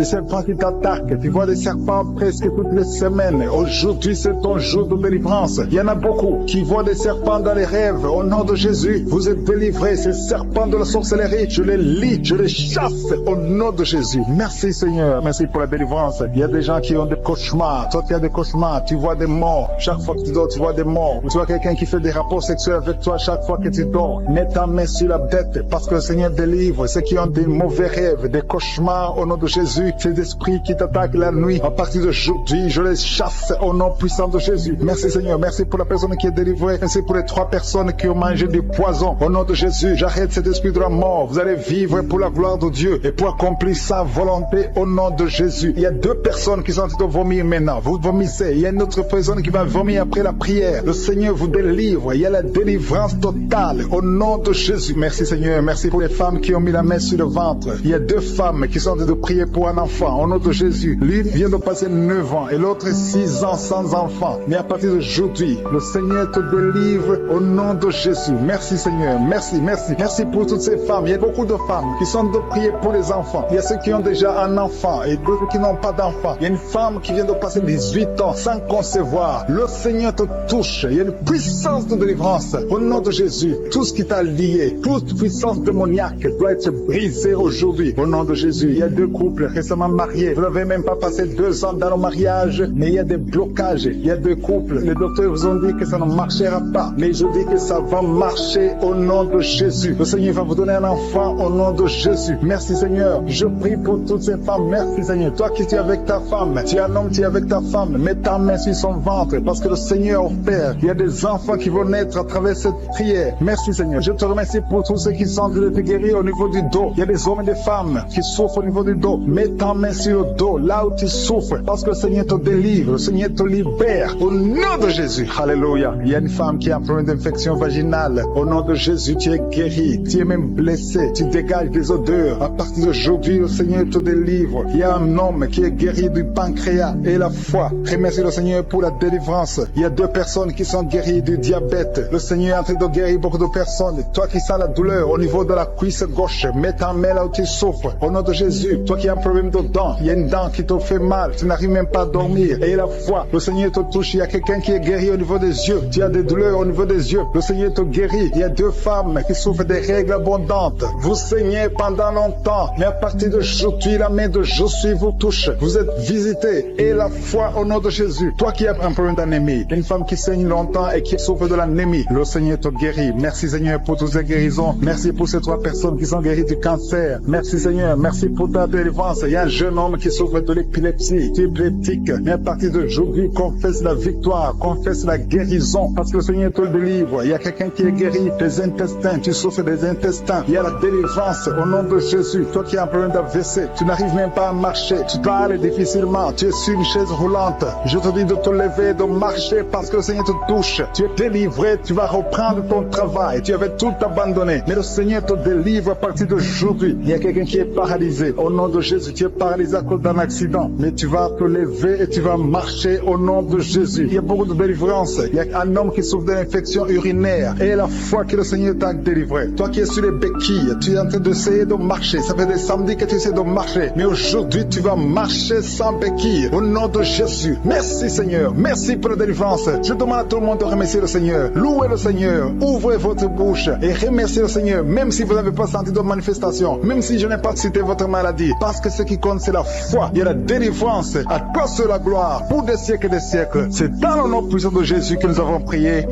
qui t'attaquent. Tu vois des serpents presque toutes les semaines. Aujourd'hui, c'est ton jour de délivrance. Il y en a beaucoup qui voient des serpents dans les rêves. Au nom de Jésus, vous êtes délivrés. Ces serpents de la sorcellerie, je les lis, je les chasse au nom de Jésus. Merci Seigneur. Merci pour la délivrance. Il y a des gens qui ont des cauchemars. Toi, tu as des cauchemars. Tu vois des morts. Chaque fois que tu dors, tu vois des morts. Tu vois quelqu'un qui fait des rapports sexuels avec toi chaque fois que tu dors. Mets ta main sur la tête parce que le Seigneur délivre ceux qui ont des mauvais rêves, des cauchemars au nom de Jésus. Ces esprits qui t'attaquent la nuit. À partir d'aujourd'hui, je les chasse au nom puissant de Jésus. Merci Seigneur. Merci pour la personne qui est délivrée. Merci pour les 3 personnes qui ont mangé du poison. Au nom de Jésus, j'arrête cet esprit de la mort. Vous allez vivre pour la gloire de Dieu et pour accomplir sa volonté au nom de Jésus. Il y a 2 personnes qui sont en train de vomir maintenant. Vous vomissez. Il y a une autre personne qui va vomir après la prière. Le Seigneur vous délivre. Il y a la délivrance totale au nom de Jésus. Merci Seigneur. Merci pour les femmes qui ont mis la main sur le ventre. Il y a 2 femmes qui sont en train de prier pour un enfant au nom de Jésus. L'une vient de passer 9 ans et l'autre 6 ans sans enfant. Mais à partir d'aujourd'hui, le Seigneur te délivre au nom de Jésus. Merci Seigneur. Merci, merci. Merci pour toutes ces femmes. Il y a beaucoup de femmes qui sont de prier pour les enfants. Il y a ceux qui ont déjà un enfant et d'autres qui n'ont pas d'enfant. Il y a une femme qui vient de passer 18 ans sans concevoir. Le Seigneur te touche. Il y a une puissance de délivrance au nom de Jésus. Tout ce qui t'a lié, toute puissance démoniaque doit être brisée aujourd'hui au nom de Jésus. Il y a 2 couples récemment mariés. Vous n'avez même pas passé 2 ans dans le mariage, mais il y a des blocages. Il y a 2 couples. Les docteurs vous ont dit que ça ne marchera pas, mais je dis que ça va marcher au nom de Jésus. Le Seigneur va vous donner un enfant au nom de Jésus. Merci Seigneur. Je prie pour toutes ces femmes. Merci Seigneur. Toi qui es avec ta femme, tu es un homme, tu es avec ta femme. Mets ta main sur son ventre parce que le Seigneur opère. Il y a des enfants qui vont naître à travers cette prière. Merci Seigneur. Je te remercie pour tous ceux qui sont en train de te guérir au niveau du dos. Il y a des hommes et des femmes qui souffrent au niveau du dos. Mets ta main sur le dos, là où tu souffres, parce que le Seigneur te délivre, le Seigneur te libère au nom de Jésus. Alléluia. Il y a une femme qui a un problème d'infection vaginale. Au nom de Jésus, tu es guéri. Tu es même blessé. Tu dégages des odeurs. À partir d'aujourd'hui, le Seigneur te délivre. Il y a un homme qui est guéri du pancréas et la foi. Remercie le Seigneur pour la délivrance. Il y a 2 personnes qui sont guéries du diabète. Le Seigneur est en train de guérir beaucoup de personnes. Toi qui sens la douleur au niveau de la cuisse gauche, mets ta main là où tu souffres. Au nom de Jésus, toi qui as un problème de dents, il y a une dent qui te fait mal. Tu n'arrives même pas à dormir. Et la foi, le Seigneur te touche. Il y a quelqu'un qui est guéri au niveau des yeux. Tu as des douleurs au niveau des yeux. Le Seigneur te guérit. Il y a 2 femmes qui souffrent des règles abondantes. Vous saignez pendant longtemps, mais à partir d'aujourd'hui, la main de Jésus vous touche. Vous êtes visités. Et la foi au nom de Jésus. Toi qui as un problème d'anémie, une femme qui saigne longtemps et qui souffre de l'anémie, le Seigneur te guérit. Merci Seigneur pour toutes ces guérisons. Merci pour ces 3 personnes qui sont guéries du cancer. Merci Seigneur. Merci pour ta délivrance. Il y a un jeune homme qui souffre de l'épilepsie. Tu es épileptique. Mais à partir d'aujourd'hui, confesse la victoire, confesse la guérison, parce que le Seigneur te délivre. Il y a quelqu'un qui est guéri des intestins. Tu souffres des intestins. Il y a la délivrance au nom de Jésus. Toi qui as un problème d'AVC, tu n'arrives même pas à marcher. Tu parles difficilement. Tu es sur une chaise roulante. Je te dis de te lever, de marcher parce que le Seigneur te touche. Tu es délivré, tu vas reprendre ton travail. Tu avais tout abandonné. Mais le Seigneur te délivre à partir d'aujourd'hui. Il y a quelqu'un qui est paralysé. Au nom de Jésus, tu es paralysé à cause d'un accident. Mais tu vas te lever et tu vas marcher au nom de Jésus. Il y a beaucoup de délivrance. Il y a un homme qui souffre d'une infection urinaire. Et la foi que le Seigneur t'a délivré. Toi qui es sur les béquilles, tu es en train d'essayer de marcher. Ça fait des samedis que tu essaies de marcher. Mais aujourd'hui, tu vas marcher sans béquille. Au nom de Jésus. Merci Seigneur. Merci pour la délivrance. Je demande à tout le monde de remercier le Seigneur. Louez le Seigneur. Ouvrez votre bouche et remerciez le Seigneur. Même si vous n'avez pas senti de manifestation. Même si je n'ai pas cité votre maladie. Parce que ce qui compte, c'est la foi. Il y a la délivrance. À toi seul la gloire. Pour des siècles et des siècles. C'est dans le nom puissant de Jésus que nous avons prié.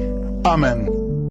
Amen.